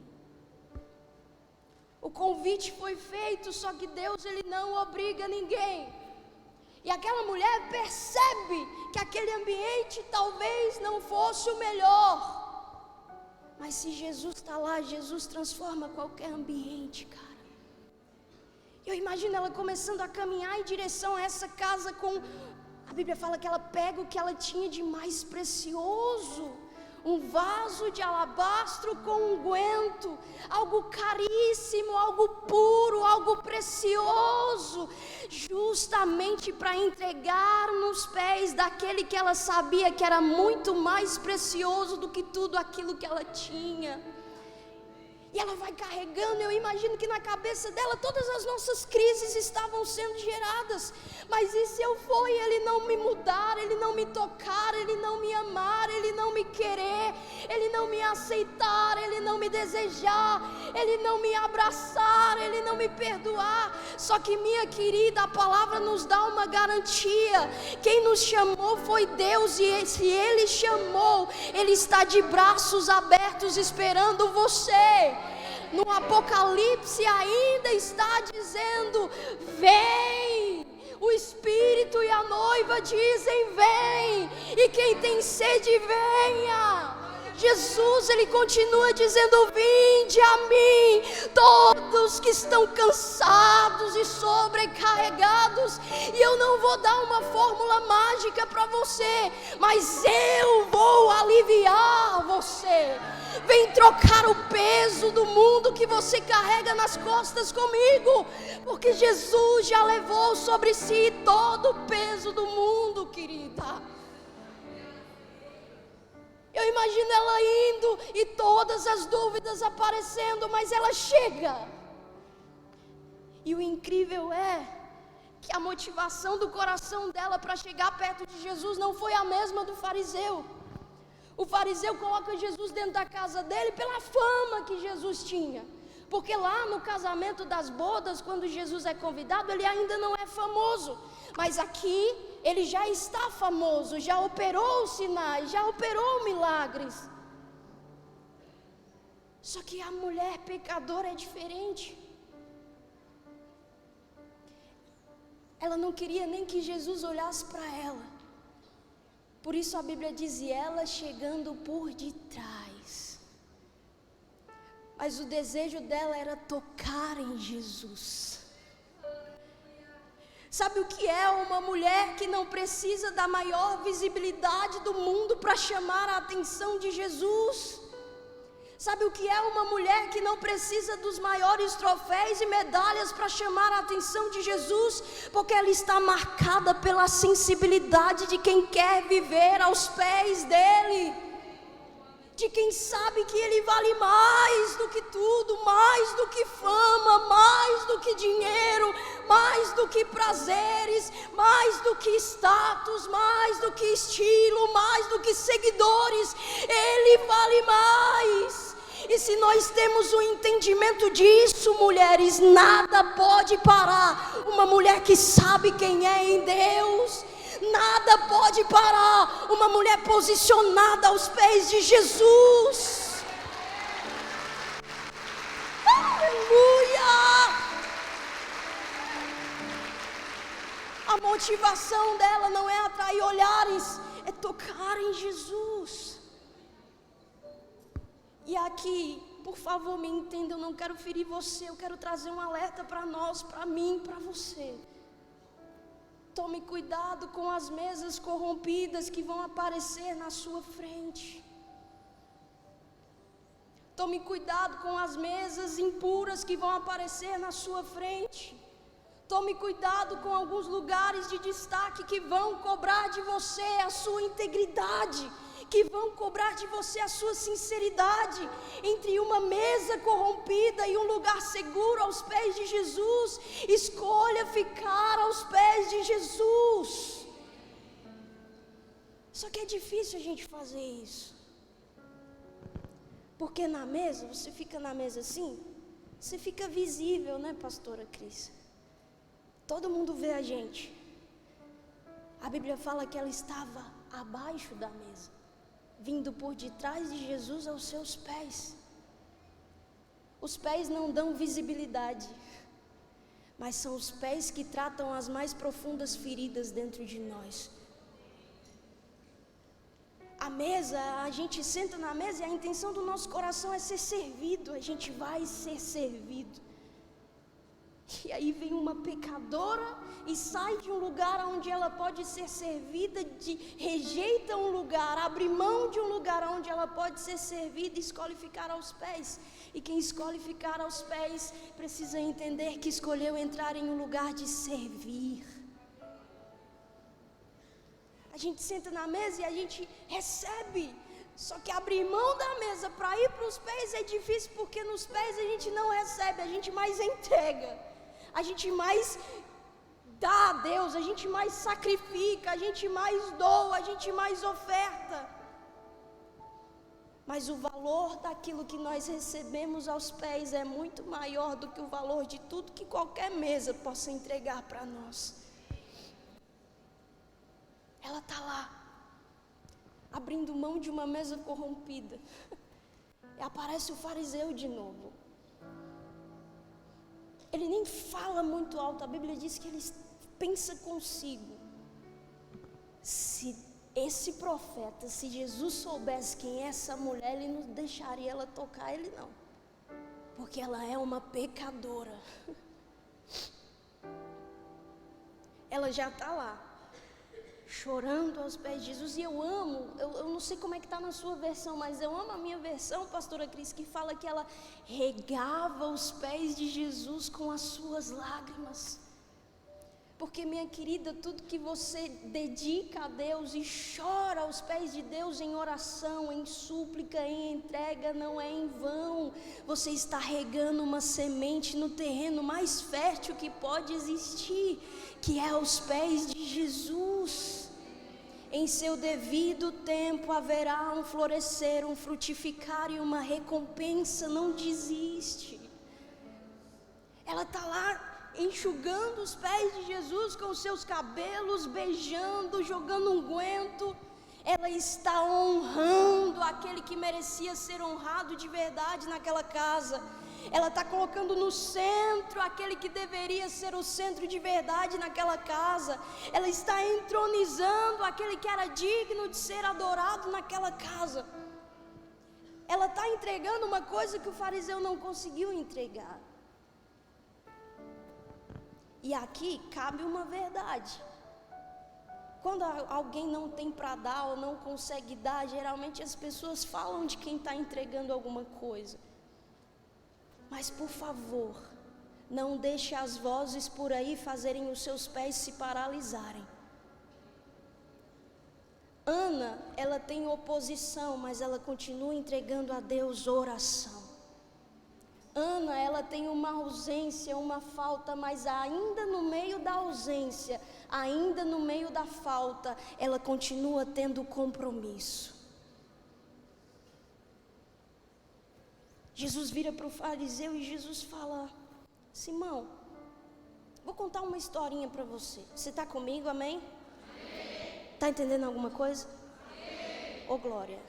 O convite foi feito, só que Deus, ele não obriga ninguém. E aquela mulher percebe que aquele ambiente talvez não fosse o melhor. Mas se Jesus está lá, Jesus transforma qualquer ambiente, cara. Eu imagino ela começando a caminhar em direção a essa casa com... A Bíblia fala que ela pega o que ela tinha de mais precioso. Um vaso de alabastro com unguento, algo caríssimo, algo puro, algo precioso, justamente para entregar nos pés daquele que ela sabia que era muito mais precioso do que tudo aquilo que ela tinha. E ela vai carregando. Eu imagino que na cabeça dela todas as nossas crises estavam sendo geradas. Mas e se eu for e ele não me mudar, ele não me tocar, ele não me amar, ele não me querer? ele não me aceitar, ele não me desejar, ele não me abraçar, ele não me perdoar. Só que, minha querida, a palavra nos dá uma garantia. Quem nos chamou foi Deus, e se Ele chamou, Ele está de braços abertos esperando você. No Apocalipse ainda está dizendo: vem. O Espírito e a noiva dizem: vem. E quem tem sede, venha. Jesus, Ele continua dizendo: vinde a mim, todos que estão cansados e sobrecarregados, e eu não vou dar uma fórmula mágica para você, mas eu vou aliviar você. Vem trocar o peso do mundo que você carrega nas costas comigo, porque Jesus já levou sobre si todo o peso do mundo, querida. Eu imagino ela indo e todas as dúvidas aparecendo, mas ela chega. E o incrível é que a motivação do coração dela para chegar perto de Jesus não foi a mesma do fariseu. O fariseu coloca Jesus dentro da casa dele pela fama que Jesus tinha. Porque lá no casamento das bodas, quando Jesus é convidado, ele ainda não é famoso. Mas aqui ele já está famoso, já operou os sinais, já operou milagres. Só que a mulher pecadora é diferente. Ela não queria nem que Jesus olhasse para ela. Por isso a Bíblia diz: e ela chegando por detrás. Mas o desejo dela era tocar em Jesus. Sabe o que é uma mulher que não precisa da maior visibilidade do mundo para chamar a atenção de Jesus? Sabe o que é uma mulher que não precisa dos maiores troféus e medalhas para chamar a atenção de Jesus? Porque ela está marcada pela sensibilidade de quem quer viver aos pés dele, de quem sabe que ele vale mais do que tudo, mais do que fama, mais do que dinheiro, mais do que prazeres, mais do que status, mais do que estilo, mais do que seguidores. Ele vale mais. E se nós temos o entendimento disso, mulheres, nada pode parar uma mulher que sabe quem é em Deus. Nada pode parar uma mulher posicionada aos pés de Jesus. Aleluia! A motivação dela não é atrair olhares, é tocar em Jesus. E aqui, por favor, me entenda, eu não quero ferir você, eu quero trazer um alerta para nós, para mim, para você. Tome cuidado com as mesas corrompidas que vão aparecer na sua frente. Tome cuidado com as mesas impuras que vão aparecer na sua frente. Tome cuidado com alguns lugares de destaque que vão cobrar de você a sua integridade, que vão cobrar de você a sua sinceridade. Entre uma mesa corrompida e um lugar seguro aos pés de Jesus, escolha ficar aos pés de Jesus. Só que é difícil a gente fazer isso, porque na mesa, você fica na mesa assim, você fica visível, né, pastora Cris? Todo mundo vê a gente. A Bíblia fala que ela estava abaixo da mesa, vindo por detrás de Jesus aos seus pés. Os pés não dão visibilidade, mas são os pés que tratam as mais profundas feridas dentro de nós. A mesa, a gente senta na mesa e a intenção do nosso coração é ser servido, a gente vai ser servido. E aí vem uma pecadora e sai de um lugar onde ela pode ser servida, rejeita um lugar, abre mão de um lugar onde ela pode ser servida e escolhe ficar aos pés. E quem escolhe ficar aos pés precisa entender que escolheu entrar em um lugar de servir. A gente senta na mesa e a gente recebe. Só que abrir mão da mesa para ir para os pés é difícil, porque nos pés a gente não recebe, a gente mais entrega. A gente mais dá a Deus, a gente mais sacrifica, a gente mais doa, a gente mais oferta. Mas o valor daquilo que nós recebemos aos pés é muito maior do que o valor de tudo que qualquer mesa possa entregar para nós. Ela está lá, abrindo mão de uma mesa corrompida. E aparece o fariseu de novo. Ele nem fala muito alto, a Bíblia diz que ele pensa consigo. Se esse profeta, se Jesus soubesse quem é essa mulher, ele não deixaria ela tocar ele não. Porque ela é uma pecadora. Ela já está lá, chorando aos pés de Jesus. E eu amo, eu não sei como é que está na sua versão, mas eu amo a minha versão, pastora Cris, que fala que ela regava os pés de Jesus com as suas lágrimas. Porque, minha querida, tudo que você dedica a Deus e chora aos pés de Deus em oração, em súplica, em entrega, não é em vão. Você está regando uma semente no terreno mais fértil que pode existir, que é aos pés de Jesus. Em seu devido tempo haverá um florescer, um frutificar e uma recompensa. Não desiste. Ela está lá enxugando os pés de Jesus com os seus cabelos, beijando, jogando unguento. Ela está honrando aquele que merecia ser honrado de verdade naquela casa. Ela está colocando no centro aquele que deveria ser o centro de verdade naquela casa. Ela está entronizando aquele que era digno de ser adorado naquela casa. Ela está entregando uma coisa que o fariseu não conseguiu entregar. E aqui cabe uma verdade. Quando alguém não tem para dar ou não consegue dar, geralmente as pessoas falam de quem está entregando alguma coisa. Mas por favor, não deixe as vozes por aí fazerem os seus pés se paralisarem. Ana, ela tem oposição, mas ela continua entregando a Deus oração. Ana, ela tem uma ausência, uma falta, mas ainda no meio da ausência, ainda no meio da falta, ela continua tendo compromisso. Jesus vira para o fariseu e Jesus fala: Simão, vou contar uma historinha para você. Você está comigo, amém? Está entendendo alguma coisa? Ô glória.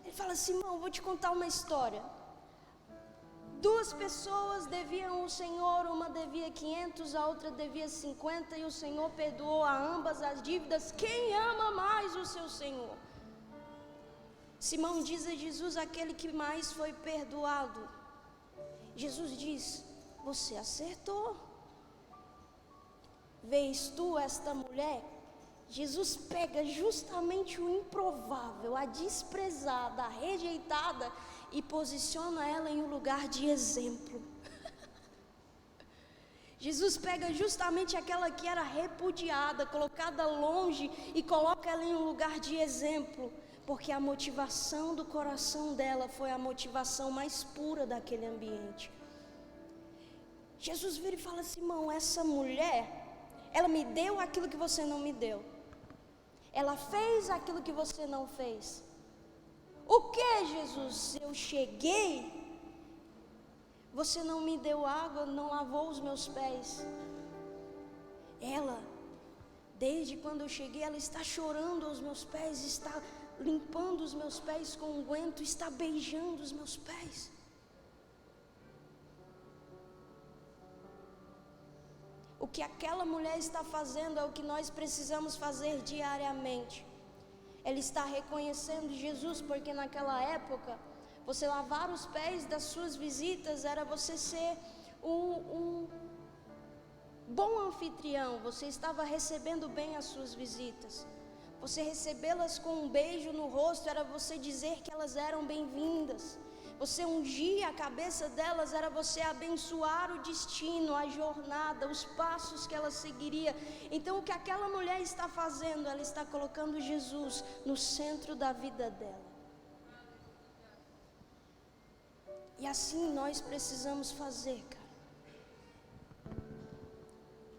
Ele fala: Simão, vou te contar uma história. 2 pessoas deviam o Senhor, uma devia 500, a outra devia 50, e o Senhor perdoou a ambas as dívidas. Quem ama mais o seu Senhor? Simão diz a Jesus: aquele que mais foi perdoado. Jesus diz: você acertou. Vês tu esta mulher? Jesus pega justamente o improvável, a desprezada, a rejeitada, e posiciona ela em um lugar de exemplo. Jesus pega justamente aquela que era repudiada, colocada longe, e coloca ela em um lugar de exemplo, porque a motivação do coração dela foi a motivação mais pura daquele ambiente. Jesus vira e fala: Simão, essa mulher, ela me deu aquilo que você não me deu. Ela fez aquilo que você não fez. O que, Jesus? Eu cheguei, você não me deu água, não lavou os meus pés. Ela, desde quando eu cheguei, ela está chorando aos meus pés, está limpando os meus pés com unguento, está beijando os meus pés. O que aquela mulher está fazendo é o que nós precisamos fazer diariamente. Ela está reconhecendo Jesus, porque naquela época, você lavar os pés das suas visitas era você ser um bom anfitrião. Você estava recebendo bem as suas visitas. Você recebê-las com um beijo no rosto era você dizer que elas eram bem-vindas. Você ungir a cabeça delas era você abençoar o destino, a jornada, os passos que ela seguiria. Então o que aquela mulher está fazendo? Ela está colocando Jesus no centro da vida dela. E assim nós precisamos fazer, cara.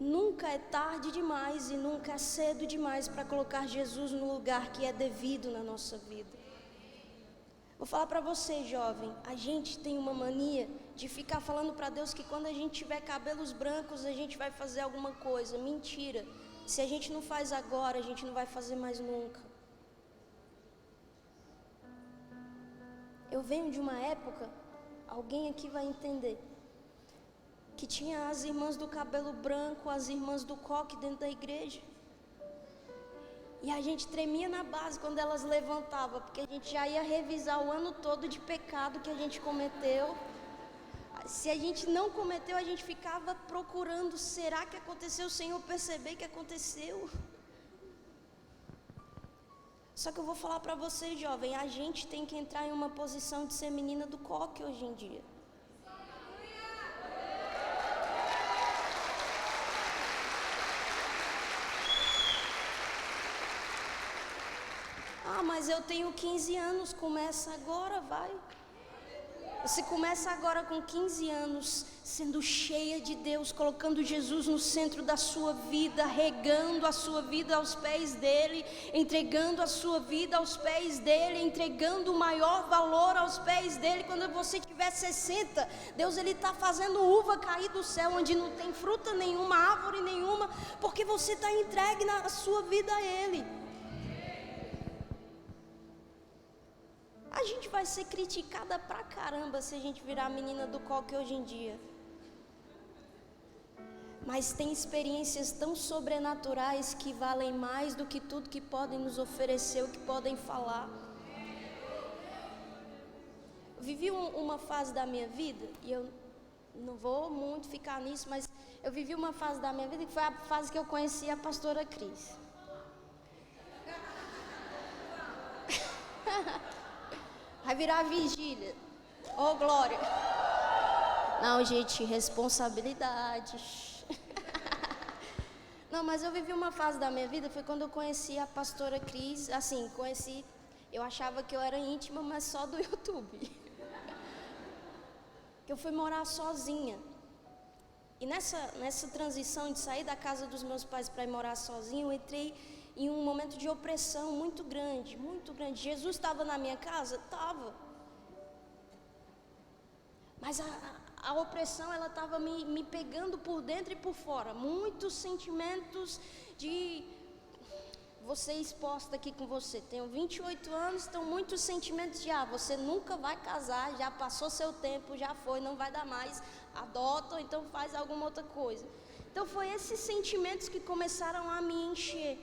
nunca é tarde demais e nunca é cedo demais para colocar Jesus no lugar que é devido na nossa vida. Vou falar para você, jovem, a gente tem uma mania de ficar falando para Deus que quando a gente tiver cabelos brancos a gente vai fazer alguma coisa. Mentira. Se a gente não faz agora, a gente não vai fazer mais nunca. Eu venho de uma época, alguém aqui vai entender, que tinha as irmãs do cabelo branco, as irmãs do coque dentro da igreja. E a gente tremia na base quando elas levantavam, porque a gente já ia revisar o ano todo de pecado que a gente cometeu. Se a gente não cometeu, a gente ficava procurando, será que aconteceu, sem eu perceber que aconteceu? Só que eu vou falar para você, jovem, a gente tem que entrar em uma posição de ser menina do coque hoje em dia. Ah, mas eu tenho 15 anos, começa agora, vai. Você começa agora com 15 anos, sendo cheia de Deus, colocando Jesus no centro da sua vida, regando a sua vida aos pés dEle, entregando a sua vida aos pés dEle, entregando o maior valor aos pés dEle. Quando você tiver 60, Deus Ele está fazendo uva cair do céu, onde não tem fruta nenhuma, árvore nenhuma, porque você está entregue na sua vida a Ele. A gente vai ser criticada pra caramba se a gente virar menina do coque hoje em dia. Mas tem experiências tão sobrenaturais que valem mais do que tudo que podem nos oferecer, o que podem falar. Eu vivi uma fase da minha vida, e eu não vou muito ficar nisso, mas eu vivi uma fase da minha vida que foi a fase que eu conheci a pastora Cris. Vai virar vigília. Oh, glória. Não, gente, responsabilidade. Não, mas eu vivi uma fase da minha vida, foi quando eu conheci a pastora Cris. Assim, conheci, eu achava que eu era íntima, mas só do YouTube. Eu fui morar sozinha. E nessa transição de sair da casa dos meus pais para ir morar sozinha, eu entrei em um momento de opressão muito grande, muito grande. Jesus estava na minha casa? Estava. Mas a opressão, ela estava me pegando por dentro e por fora. Muitos sentimentos de... Você exposta aqui com você. Tenho 28 anos, então muitos sentimentos de... você nunca vai casar, já passou seu tempo, já foi, não vai dar mais. Adota ou então faz alguma outra coisa. Então foi esses sentimentos que começaram a me encher.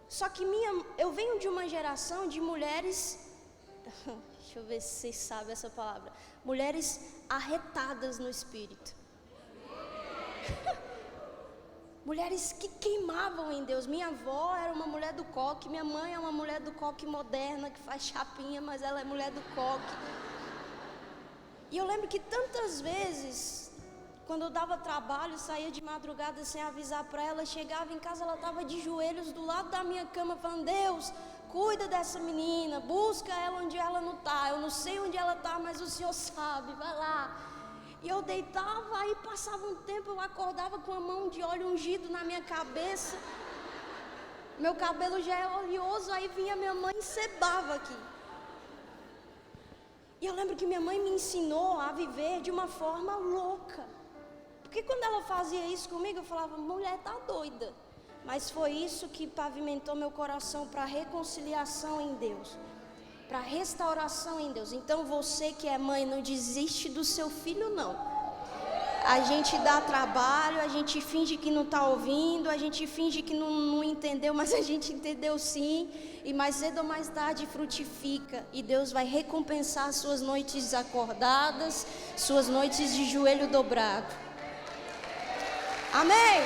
Só que eu venho de uma geração de mulheres, deixa eu ver se vocês sabem essa palavra, mulheres arretadas no espírito. Mulheres que queimavam em Deus. Minha avó era uma mulher do coque, minha mãe é uma mulher do coque moderna, que faz chapinha, mas ela é mulher do coque. E eu lembro que tantas vezes... Quando eu dava trabalho, saía de madrugada sem avisar para ela, chegava em casa, ela estava de joelhos do lado da minha cama, falando, Deus, cuida dessa menina, busca ela onde ela não está, eu não sei onde ela está, mas o Senhor sabe, vai lá. E eu deitava, aí passava um tempo, eu acordava com a mão de óleo ungido na minha cabeça, meu cabelo já é oleoso, aí vinha minha mãe e cebava aqui. E eu lembro que minha mãe me ensinou a viver de uma forma louca. Porque quando ela fazia isso comigo, eu falava, mulher tá doida. Mas foi isso que pavimentou meu coração para reconciliação em Deus, para restauração em Deus. Então você que é mãe, não desiste do seu filho, não. A gente dá trabalho, a gente finge que não está ouvindo, a gente finge que não entendeu, mas a gente entendeu sim. E mais cedo ou mais tarde frutifica. E Deus vai recompensar suas noites acordadas, suas noites de joelho dobrado. Amém?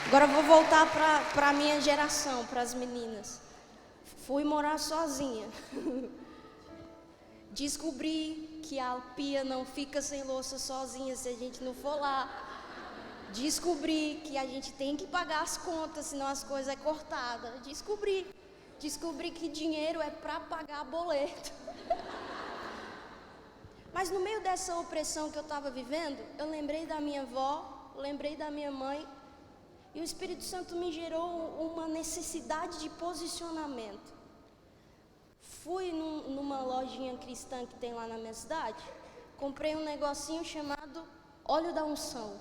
Agora eu vou voltar para a minha geração, para as meninas. Fui morar sozinha. Descobri que a pia não fica sem louça sozinha se a gente não for lá. Descobri que a gente tem que pagar as contas, senão as coisas é cortada. Descobri que dinheiro é para pagar boleto. Mas no meio dessa opressão que eu estava vivendo, eu lembrei da minha avó, lembrei da minha mãe, e o Espírito Santo me gerou uma necessidade de posicionamento. Fui numa lojinha cristã que tem lá na minha cidade, comprei um negocinho chamado óleo da unção,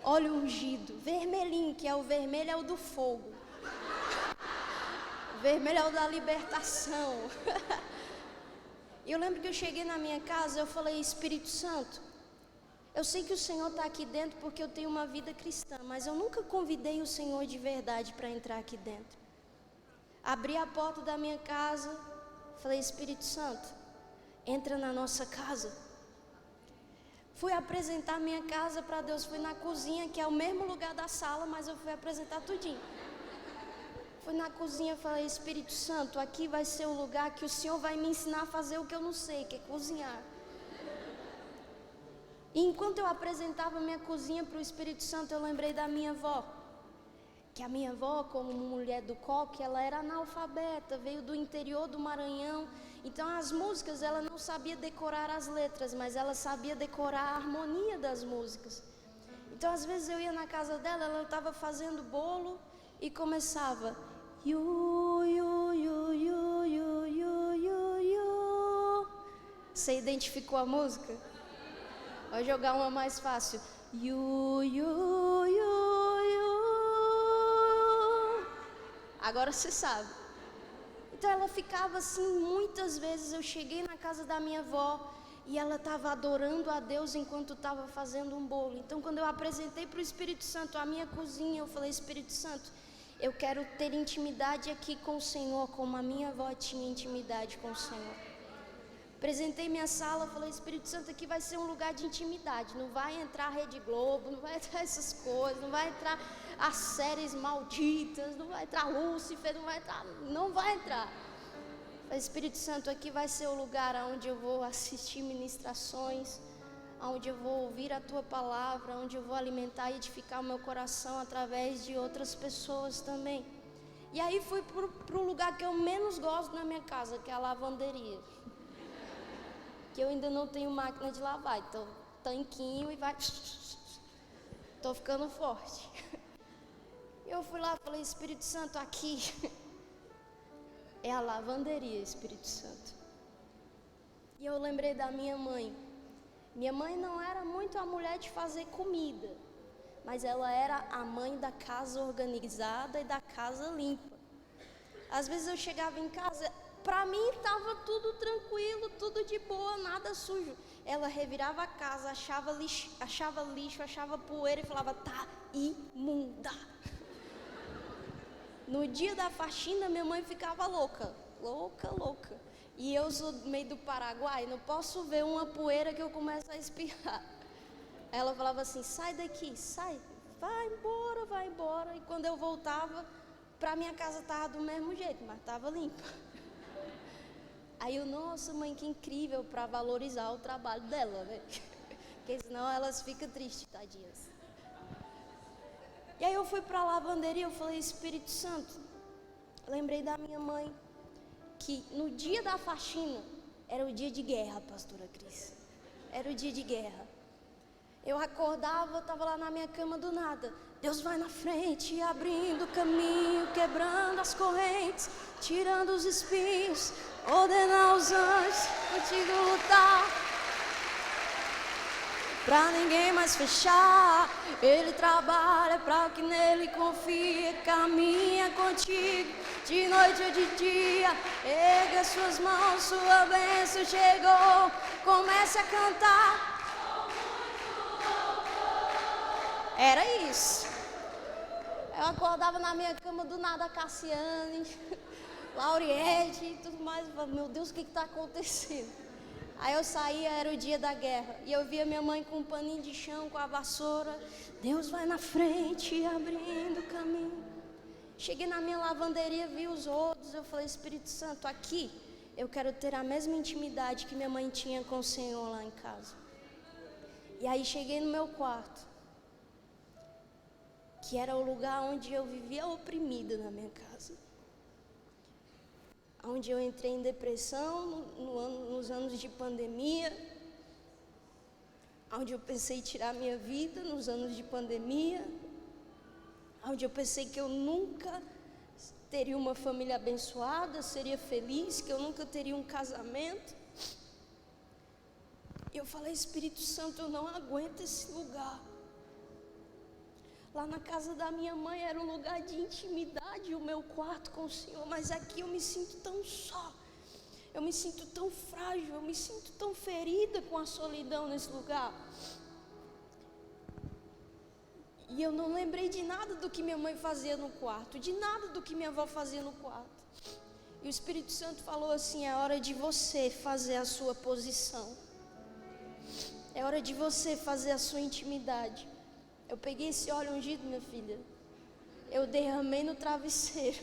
óleo ungido, vermelhinho, que é o vermelho é o do fogo, o vermelho é o da libertação. E eu lembro que eu cheguei na minha casa, eu falei, Espírito Santo, eu sei que o Senhor está aqui dentro porque eu tenho uma vida cristã, mas eu nunca convidei o Senhor de verdade para entrar aqui dentro. Abri a porta da minha casa, falei, Espírito Santo, entra na nossa casa. Fui apresentar minha casa para Deus, fui na cozinha, que é o mesmo lugar da sala, mas eu fui apresentar tudinho. Fui na cozinha e falei, Espírito Santo, aqui vai ser o lugar que o Senhor vai me ensinar a fazer o que eu não sei, que é cozinhar. E enquanto eu apresentava minha cozinha para o Espírito Santo, eu lembrei da minha avó. Que a minha avó, como mulher do coque, ela era analfabeta, veio do interior do Maranhão. Então as músicas, ela não sabia decorar as letras, mas ela sabia decorar a harmonia das músicas. Então às vezes eu ia na casa dela, ela estava fazendo bolo e começava... Yu, yu, yu, yu, yu, yu, yu, yu. Você identificou a música? Vou jogar uma mais fácil. Yu, yu, yu, yu. Agora você sabe. Então ela ficava assim, muitas vezes eu cheguei na casa da minha avó e ela estava adorando a Deus enquanto estava fazendo um bolo. Então quando eu apresentei para o Espírito Santo a minha cozinha, eu falei, Espírito Santo, eu quero ter intimidade aqui com o Senhor, como a minha avó tinha intimidade com o Senhor. Apresentei minha sala, falei, Espírito Santo, aqui vai ser um lugar de intimidade. Não vai entrar Rede Globo, não vai entrar essas coisas, não vai entrar as séries malditas, não vai entrar Lúcifer, não vai entrar. Falei, Espírito Santo, aqui vai ser o lugar onde eu vou assistir ministrações, onde eu vou ouvir a Tua palavra, onde eu vou alimentar e edificar o meu coração através de outras pessoas também. E aí fui para o lugar que eu menos gosto na minha casa, que é a lavanderia. Que eu ainda não tenho máquina de lavar, então tanquinho e vai... Estou ficando forte. Eu fui lá e falei, Espírito Santo, aqui é a lavanderia, Espírito Santo. E eu lembrei da minha mãe. Minha mãe não era muito a mulher de fazer comida, mas ela era a mãe da casa organizada e da casa limpa. Às vezes eu chegava em casa, para mim estava tudo tranquilo, tudo de boa, nada sujo. Ela revirava a casa, achava lixo, achava poeira e falava, tá imunda. No dia da faxina, minha mãe ficava louca. E eu sou do meio do Paraguai, não posso ver uma poeira que eu começo a espirrar. Ela falava assim, sai daqui, sai, vai embora. E quando eu voltava, para minha casa estava do mesmo jeito, mas estava limpa. Aí eu, nossa mãe, que incrível, para valorizar o trabalho dela, né? Porque senão elas ficam tristes, tadinhas. E aí eu fui para a lavanderia, eu falei, Espírito Santo, lembrei da minha mãe, que no dia da faxina, era o dia de guerra, pastora Cris. Era o dia de guerra. Eu acordava, estava lá na minha cama do nada. Deus vai na frente, abrindo o caminho, quebrando as correntes, tirando os espinhos, ordenar os anjos, contigo lutar, pra ninguém mais fechar. Ele trabalha para o que nele confia, caminha contigo, de noite ou de dia. Erga suas mãos, sua bênção chegou, comece a cantar. Era isso. Eu acordava na minha cama do nada, a Cassiane, Lauriette e tudo mais. Eu falava, meu Deus, o que está acontecendo? Aí eu saía, era o dia da guerra. E eu via minha mãe com um paninho de chão, com a vassoura. Deus vai na frente, abrindo o caminho. Cheguei na minha lavanderia, vi os rodos. Eu falei, Espírito Santo, aqui eu quero ter a mesma intimidade que minha mãe tinha com o Senhor lá em casa. E aí cheguei no meu quarto, que era o lugar onde eu vivia oprimida na minha casa. onde eu entrei em depressão nos anos de pandemia, onde eu pensei em tirar minha vida nos anos de pandemia, onde eu pensei que eu nunca teria uma família abençoada, seria feliz, que eu nunca teria um casamento. E eu falei: Espírito Santo, eu não aguento esse lugar. Lá na casa da minha mãe era um lugar de intimidade, o meu quarto com o Senhor, mas aqui eu me sinto tão só, eu me sinto tão frágil, eu me sinto tão ferida com a solidão nesse lugar. E eu não lembrei de nada do que minha mãe fazia no quarto, de nada do que minha avó fazia no quarto. E o Espírito Santo falou assim: é hora de você fazer a sua posição, é hora de você fazer a sua intimidade. Eu peguei esse óleo ungido, minha filha, eu derramei no travesseiro.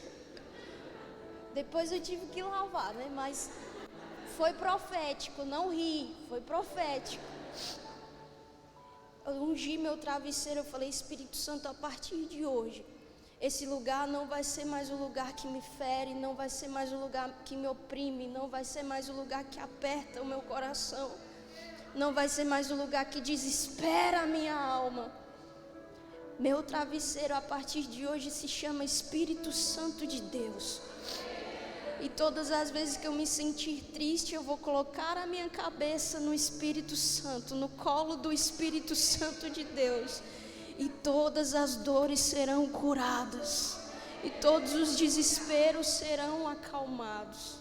Depois eu tive que lavar, né? Mas foi profético, não ri, foi profético. Eu ungi meu travesseiro, eu falei: Espírito Santo, a partir de hoje, esse lugar não vai ser mais o lugar que me fere, não vai ser mais o lugar que me oprime, não vai ser mais o lugar que aperta o meu coração, não vai ser mais o lugar que desespera a minha alma. Meu travesseiro a partir de hoje se chama Espírito Santo de Deus. E todas as vezes que eu me sentir triste, eu vou colocar a minha cabeça no Espírito Santo, no colo do Espírito Santo de Deus. E todas as dores serão curadas. E todos os desesperos serão acalmados.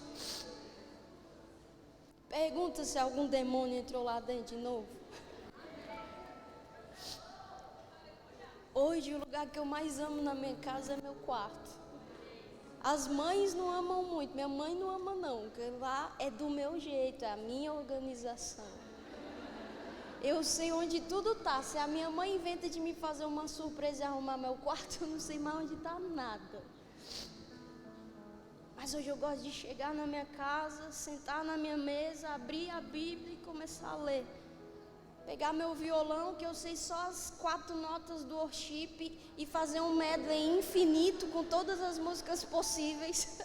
Pergunta se algum demônio entrou lá dentro de novo. Hoje o lugar que eu mais amo na minha casa é meu quarto. As mães não amam muito, minha mãe não ama não, porque lá é do meu jeito, é a minha organização. Eu sei onde tudo está. Se a minha mãe inventa de me fazer uma surpresa e arrumar meu quarto, eu não sei mais onde está nada. Mas hoje eu gosto de chegar na minha casa, sentar na minha mesa, abrir a Bíblia e começar a ler. Pegar meu violão, que eu sei só as 4 notas do worship, e fazer um medley infinito com todas as músicas possíveis.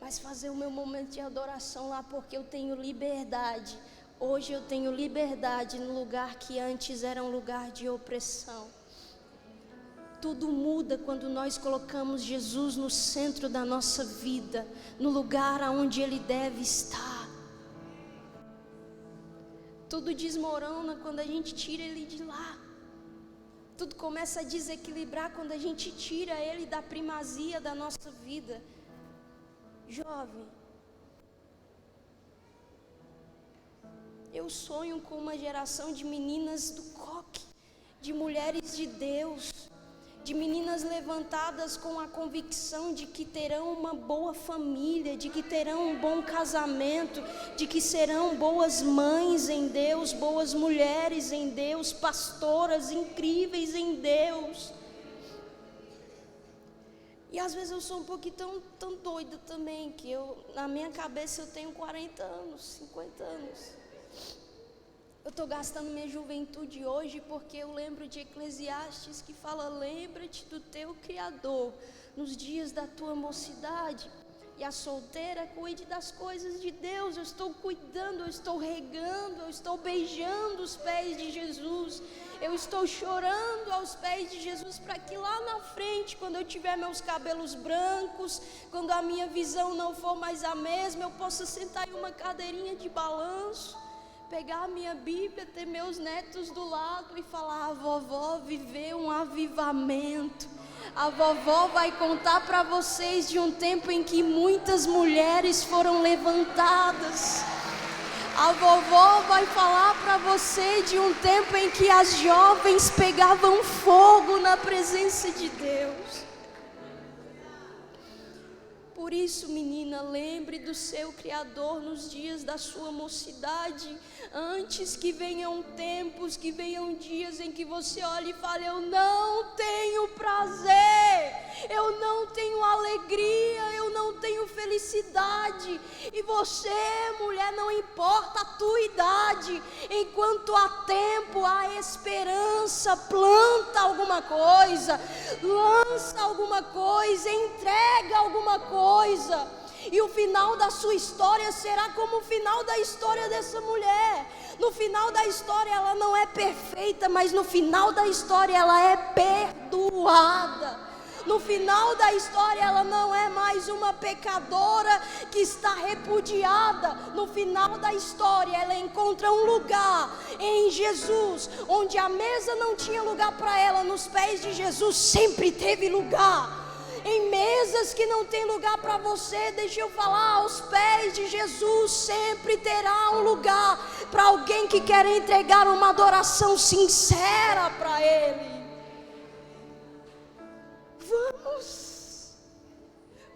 Mas fazer o meu momento de adoração lá, porque eu tenho liberdade. Hoje eu tenho liberdade no lugar que antes era um lugar de opressão. Tudo muda quando nós colocamos Jesus no centro da nossa vida, no lugar aonde Ele deve estar. Tudo desmorona quando a gente tira Ele de lá. Tudo começa a desequilibrar quando a gente tira Ele da primazia da nossa vida. Jovem, eu sonho com uma geração de meninas do coque, de mulheres de Deus, de meninas levantadas com a convicção de que terão uma boa família, de que terão um bom casamento, de que serão boas mães em Deus, boas mulheres em Deus, pastoras incríveis em Deus. E às vezes eu sou um pouquinho tão doida também, que na minha cabeça eu tenho 40 anos, 50 anos. Eu estou gastando minha juventude hoje porque eu lembro de Eclesiastes que fala: lembra-te do teu Criador nos dias da tua mocidade. E a solteira cuide das coisas de Deus. Eu estou cuidando, eu estou regando, eu estou beijando os pés de Jesus. Eu estou chorando aos pés de Jesus para que lá na frente, quando eu tiver meus cabelos brancos, quando a minha visão não for mais a mesma, eu possa sentar em uma cadeirinha de balanço, pegar a minha Bíblia, ter meus netos do lado e falar: a vovó viveu um avivamento. A vovó vai contar para vocês de um tempo em que muitas mulheres foram levantadas. A vovó vai falar para você de um tempo em que as jovens pegavam fogo na presença de Deus. Por isso, menina, lembre do seu Criador nos dias da sua mocidade, antes que venham tempos, que venham dias em que você olhe e fale: eu não tenho prazer, eu não tenho alegria, eu não tenho felicidade. E você, mulher, não importa a tua idade, enquanto há tempo, há esperança, planta alguma coisa, lança alguma coisa, entrega alguma coisa. E o final da sua história será como o final da história dessa mulher. No final da história ela não é perfeita, mas no final da história ela é perdoada. No final da história ela não é mais uma pecadora que está repudiada. No final da história ela encontra um lugar em Jesus, onde a mesa não tinha lugar para ela, nos pés de Jesus sempre teve lugar. Em mesas que não tem lugar para você, deixa eu falar, aos pés de Jesus sempre terá um lugar para alguém que quer entregar uma adoração sincera para Ele.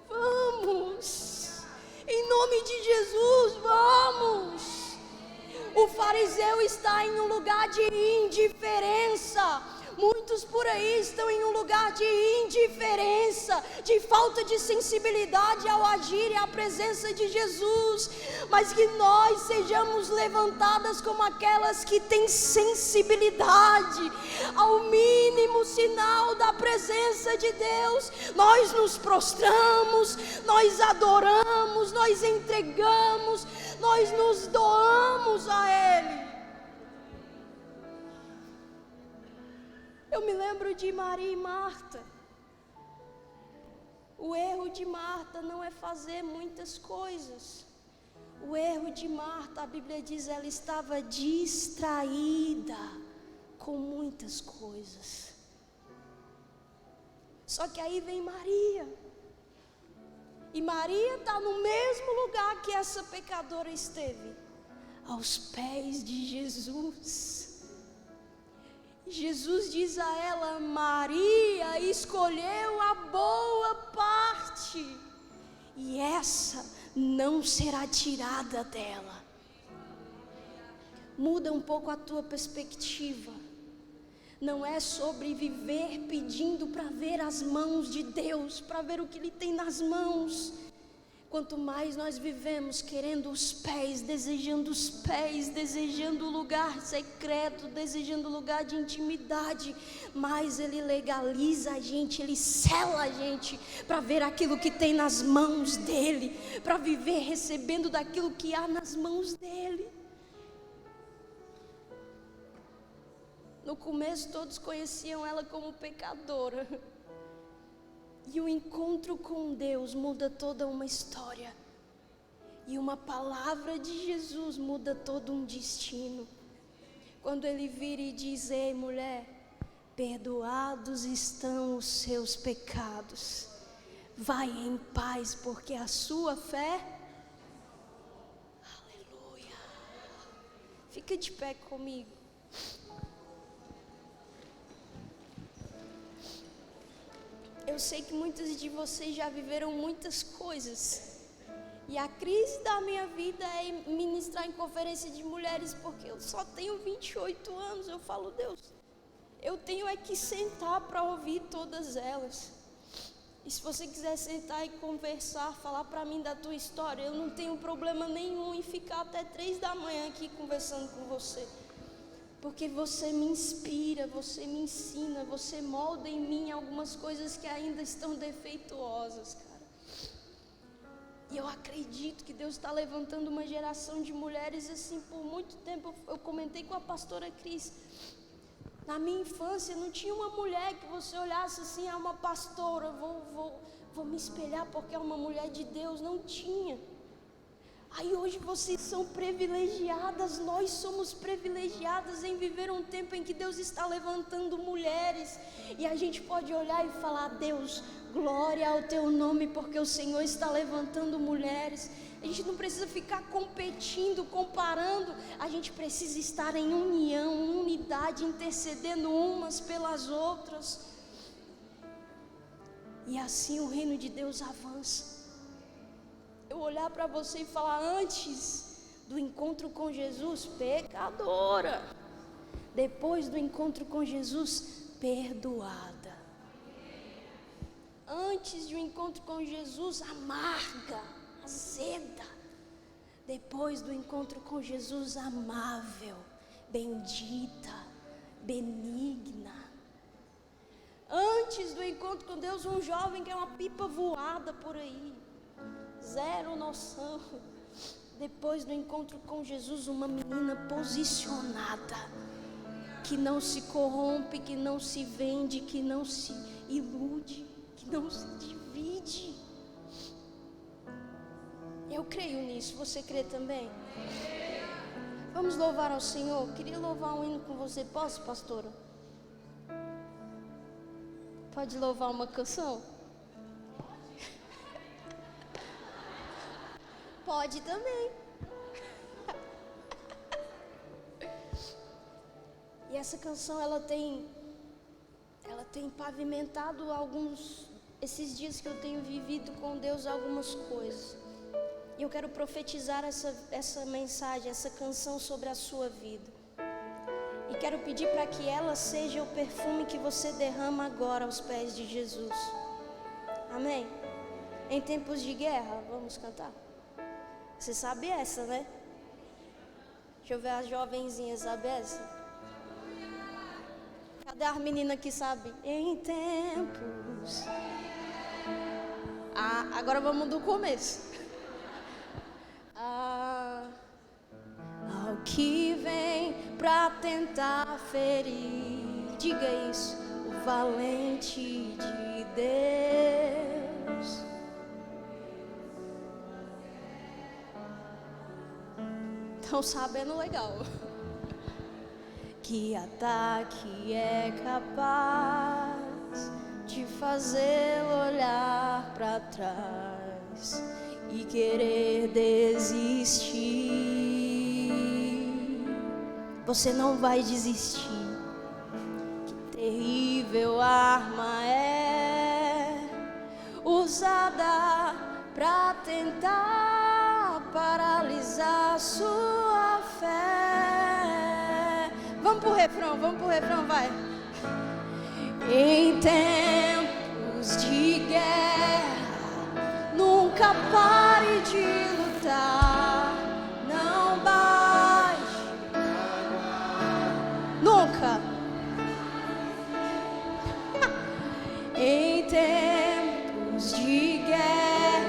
Vamos, em nome de Jesus, vamos. O fariseu está em um lugar de indiferença. Muitos por aí estão em um lugar de indiferença, de falta de sensibilidade ao agir e à presença de Jesus. Mas que nós sejamos levantadas como aquelas que têm sensibilidade ao mínimo sinal da presença de Deus. Nós nos prostramos, nós adoramos, nós entregamos, nós nos doamos a Ele. Eu me lembro de Maria e Marta. O erro de Marta não é fazer muitas coisas. O erro de Marta, a Bíblia diz, ela estava distraída com muitas coisas. Só que aí vem Maria. E Maria está no mesmo lugar que essa pecadora esteve, aos pés de Jesus. Jesus diz a ela: Maria escolheu a boa parte, e essa não será tirada dela. Muda um pouco a tua perspectiva. Não é sobre viver pedindo para ver as mãos de Deus, para ver o que Ele tem nas mãos. Quanto mais nós vivemos querendo os pés, desejando o lugar secreto, desejando o lugar de intimidade, mais Ele legaliza a gente, Ele sela a gente para ver aquilo que tem nas mãos dEle, para viver recebendo daquilo que há nas mãos dEle. No começo todos conheciam ela como pecadora. E o encontro com Deus muda toda uma história. E uma palavra de Jesus muda todo um destino. Quando Ele vira e diz: ei, mulher, perdoados estão os seus pecados. Vai em paz, porque a sua fé... Aleluia. Fica de pé comigo. Eu sei que muitos de vocês já viveram muitas coisas. E a crise da minha vida é ministrar em conferência de mulheres, porque eu só tenho 28 anos. Eu falo: Deus, eu tenho é que sentar para ouvir todas elas. E se você quiser sentar e conversar, falar para mim da tua história, eu não tenho problema nenhum em ficar até 3 da manhã aqui conversando com você. Porque você me inspira, você me ensina, você molda em mim algumas coisas que ainda estão defeituosas, cara. E eu acredito que Deus está levantando uma geração de mulheres assim. Por muito tempo eu comentei com a pastora Cris. Na minha infância não tinha uma mulher que você olhasse assim: é uma pastora, vou me espelhar porque é uma mulher de Deus. Não tinha. Aí hoje vocês são privilegiadas, nós somos privilegiadas em viver um tempo em que Deus está levantando mulheres. E a gente pode olhar e falar: Deus, glória ao teu nome, porque o Senhor está levantando mulheres. A gente não precisa ficar competindo, comparando. A gente precisa estar em união, unidade, intercedendo umas pelas outras. E assim o reino de Deus avança. Eu olhar para você e falar: antes do encontro com Jesus, pecadora. Depois do encontro com Jesus, perdoada. Antes de um encontro com Jesus, amarga, azeda. Depois do encontro com Jesus, amável, bendita, benigna. Antes do encontro com Deus, um jovem que é uma pipa voada por aí. zero noção. Depois do encontro com Jesus, uma menina posicionada, que não se corrompe, que não se vende, que não se ilude, que não se divide. Eu creio nisso, você crê também? Vamos louvar ao Senhor. Queria louvar um hino com você, posso, pastora? Pode louvar uma canção? Pode também. E essa canção ela tem pavimentado esses dias que eu tenho vivido com Deus algumas coisas. E eu quero profetizar essa mensagem, essa canção sobre a sua vida. E quero pedir para que ela seja o perfume que você derrama agora aos pés de Jesus. Amém? Em tempos de guerra, vamos cantar? Você sabe essa, né? Deixa eu ver as jovenzinhas, sabe essa? Cadê as meninas que sabem? Em tempos. Agora vamos do começo. Ao que vem pra tentar ferir, diga isso, o valente de Deus. Estão sabendo legal. Que ataque é capaz de fazê-lo olhar pra trás e querer desistir. Você não vai desistir. Que terrível arma é usada pra tentar paralisar sua fé. Vamos pro refrão, vai. Em tempos de guerra, nunca pare de lutar, não baixe, nunca. Em tempos de guerra,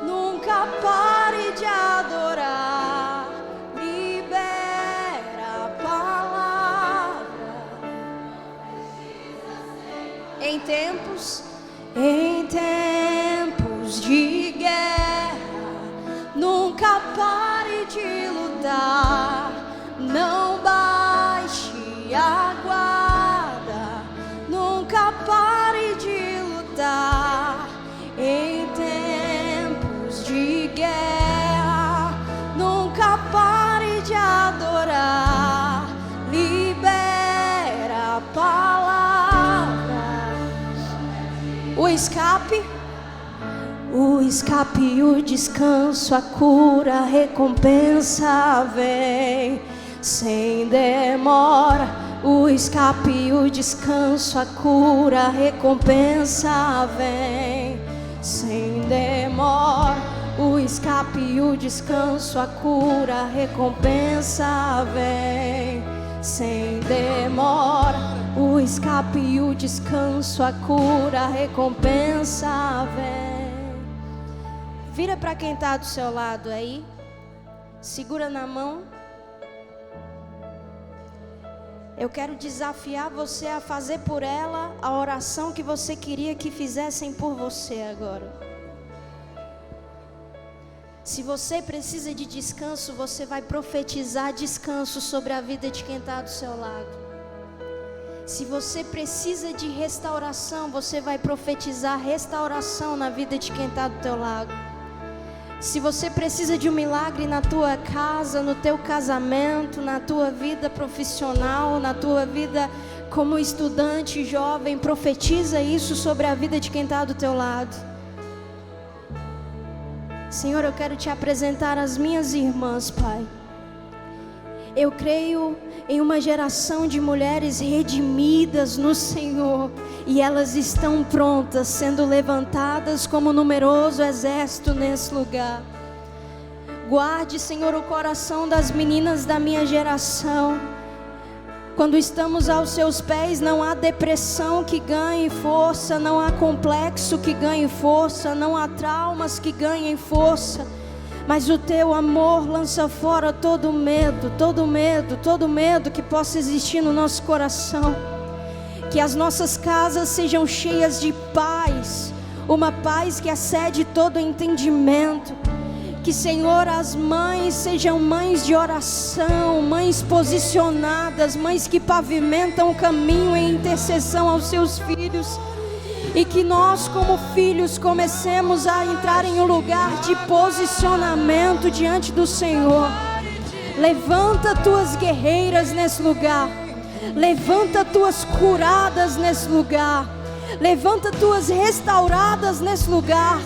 nunca pare de adorar, libera a palavra. Em tempos de guerra, nunca pare de lutar, não baixe a guarda, nunca pare de lutar. Em tempos de guerra, nunca pare de adorar, libera a palavra. O escape e o descanso, a cura, a recompensa vem sem demora. O escape e o descanso, a cura, a recompensa vem sem demora. O escape e o descanso, a cura, a recompensa vem sem demora. O escape e o descanso, a cura, a recompensa vem. Vira para quem está do seu lado aí, segura na mão. Eu quero desafiar você a fazer por ela a oração que você queria que fizessem por você agora. Se você precisa de descanso, você vai profetizar descanso sobre a vida de quem está do seu lado. Se você precisa de restauração, você vai profetizar restauração na vida de quem está do teu lado. Se você precisa de um milagre na tua casa, no teu casamento, na tua vida profissional, na tua vida como estudante jovem, profetiza isso sobre a vida de quem está do teu lado. Senhor, eu quero te apresentar as minhas irmãs, Pai. Eu creio em uma geração de mulheres redimidas no Senhor, e elas estão prontas, sendo levantadas como numeroso exército nesse lugar. Guarde, Senhor, o coração das meninas da minha geração. Quando estamos aos seus pés, não há depressão que ganhe força, não há complexo que ganhe força, não há traumas que ganhem força, mas o teu amor lança fora todo medo, todo medo, todo medo que possa existir no nosso coração. Que as nossas casas sejam cheias de paz, uma paz que excede todo entendimento. Que, Senhor, as mães sejam mães de oração, mães posicionadas, mães que pavimentam o caminho em intercessão aos seus filhos. E que nós, como filhos, comecemos a entrar em um lugar de posicionamento diante do Senhor. Levanta tuas guerreiras nesse lugar. Levanta tuas curadas nesse lugar. Levanta tuas restauradas nesse lugar.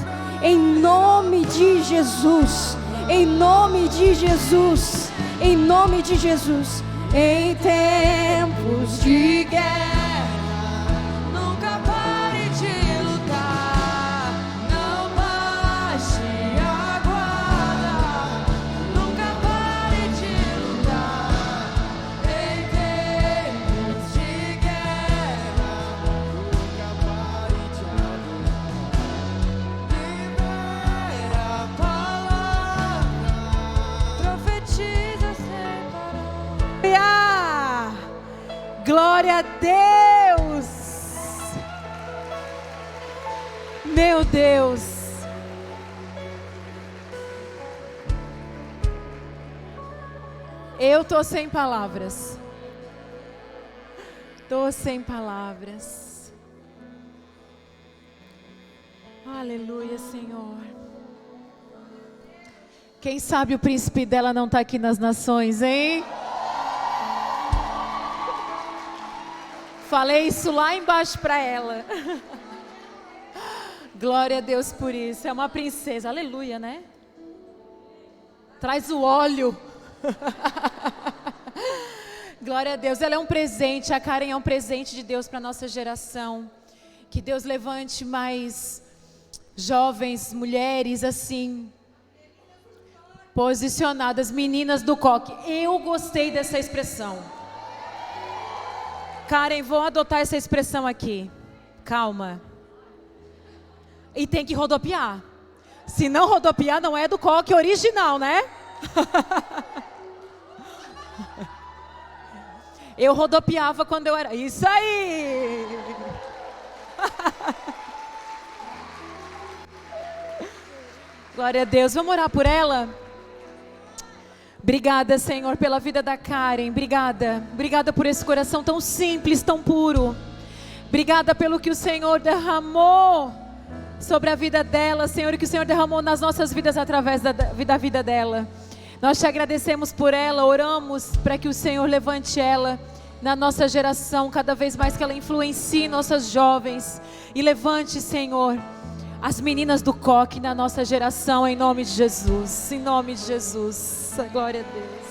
Em nome de Jesus. Em nome de Jesus. Em nome de Jesus. Em tempos de guerra, Nunca pare de lutar, não baixe a guarda. Nunca pare de lutar, em tempos de guerra. Nunca pare de adorar. Libera a palavra, profetiza sem parar. Glória a Deus! Meu Deus! Eu tô sem palavras. Tô sem palavras. Aleluia, Senhor. Quem sabe o príncipe dela não está aqui nas nações, hein? Falei isso lá embaixo para ela. Glória a Deus por isso. É uma princesa. Aleluia, né? Traz o óleo. Glória a Deus. Ela é um presente. A Karen é um presente de Deus para a nossa geração. Que Deus levante mais jovens, mulheres assim, posicionadas, meninas do coque. Eu gostei dessa expressão. Karen, vou adotar essa expressão aqui. Calma. E tem que rodopiar. Se não rodopiar, não é do coque original, né? Eu rodopiava quando eu era... Isso aí! Glória a Deus. Vamos orar por ela? Obrigada, Senhor, pela vida da Karen. Obrigada. Obrigada por esse coração tão simples, tão puro. Obrigada pelo que o Senhor derramou sobre a vida dela, Senhor, e que o Senhor derramou nas nossas vidas através da vida dela. Nós te agradecemos por ela, oramos para que o Senhor levante ela na nossa geração, cada vez mais que ela influencie nossas jovens. E levante, Senhor, as meninas do coque na nossa geração, em nome de Jesus. Em nome de Jesus. Glória a Deus.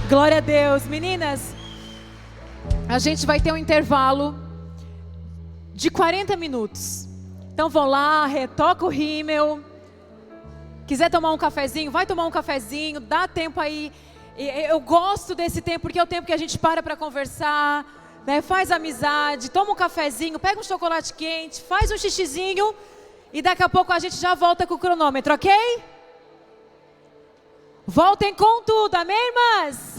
Glória a Deus. Meninas, a gente vai ter um intervalo de 40 minutos. Então vão lá, retoca o rímel. Quiser tomar um cafezinho, vai tomar um cafezinho. Dá tempo aí. Eu gosto desse tempo porque é o tempo que a gente para conversar, né? Faz amizade, toma um cafezinho, pega um chocolate quente, faz um xixizinho. E daqui a pouco a gente já volta com o cronômetro, ok? Voltem com tudo, amém, irmãs?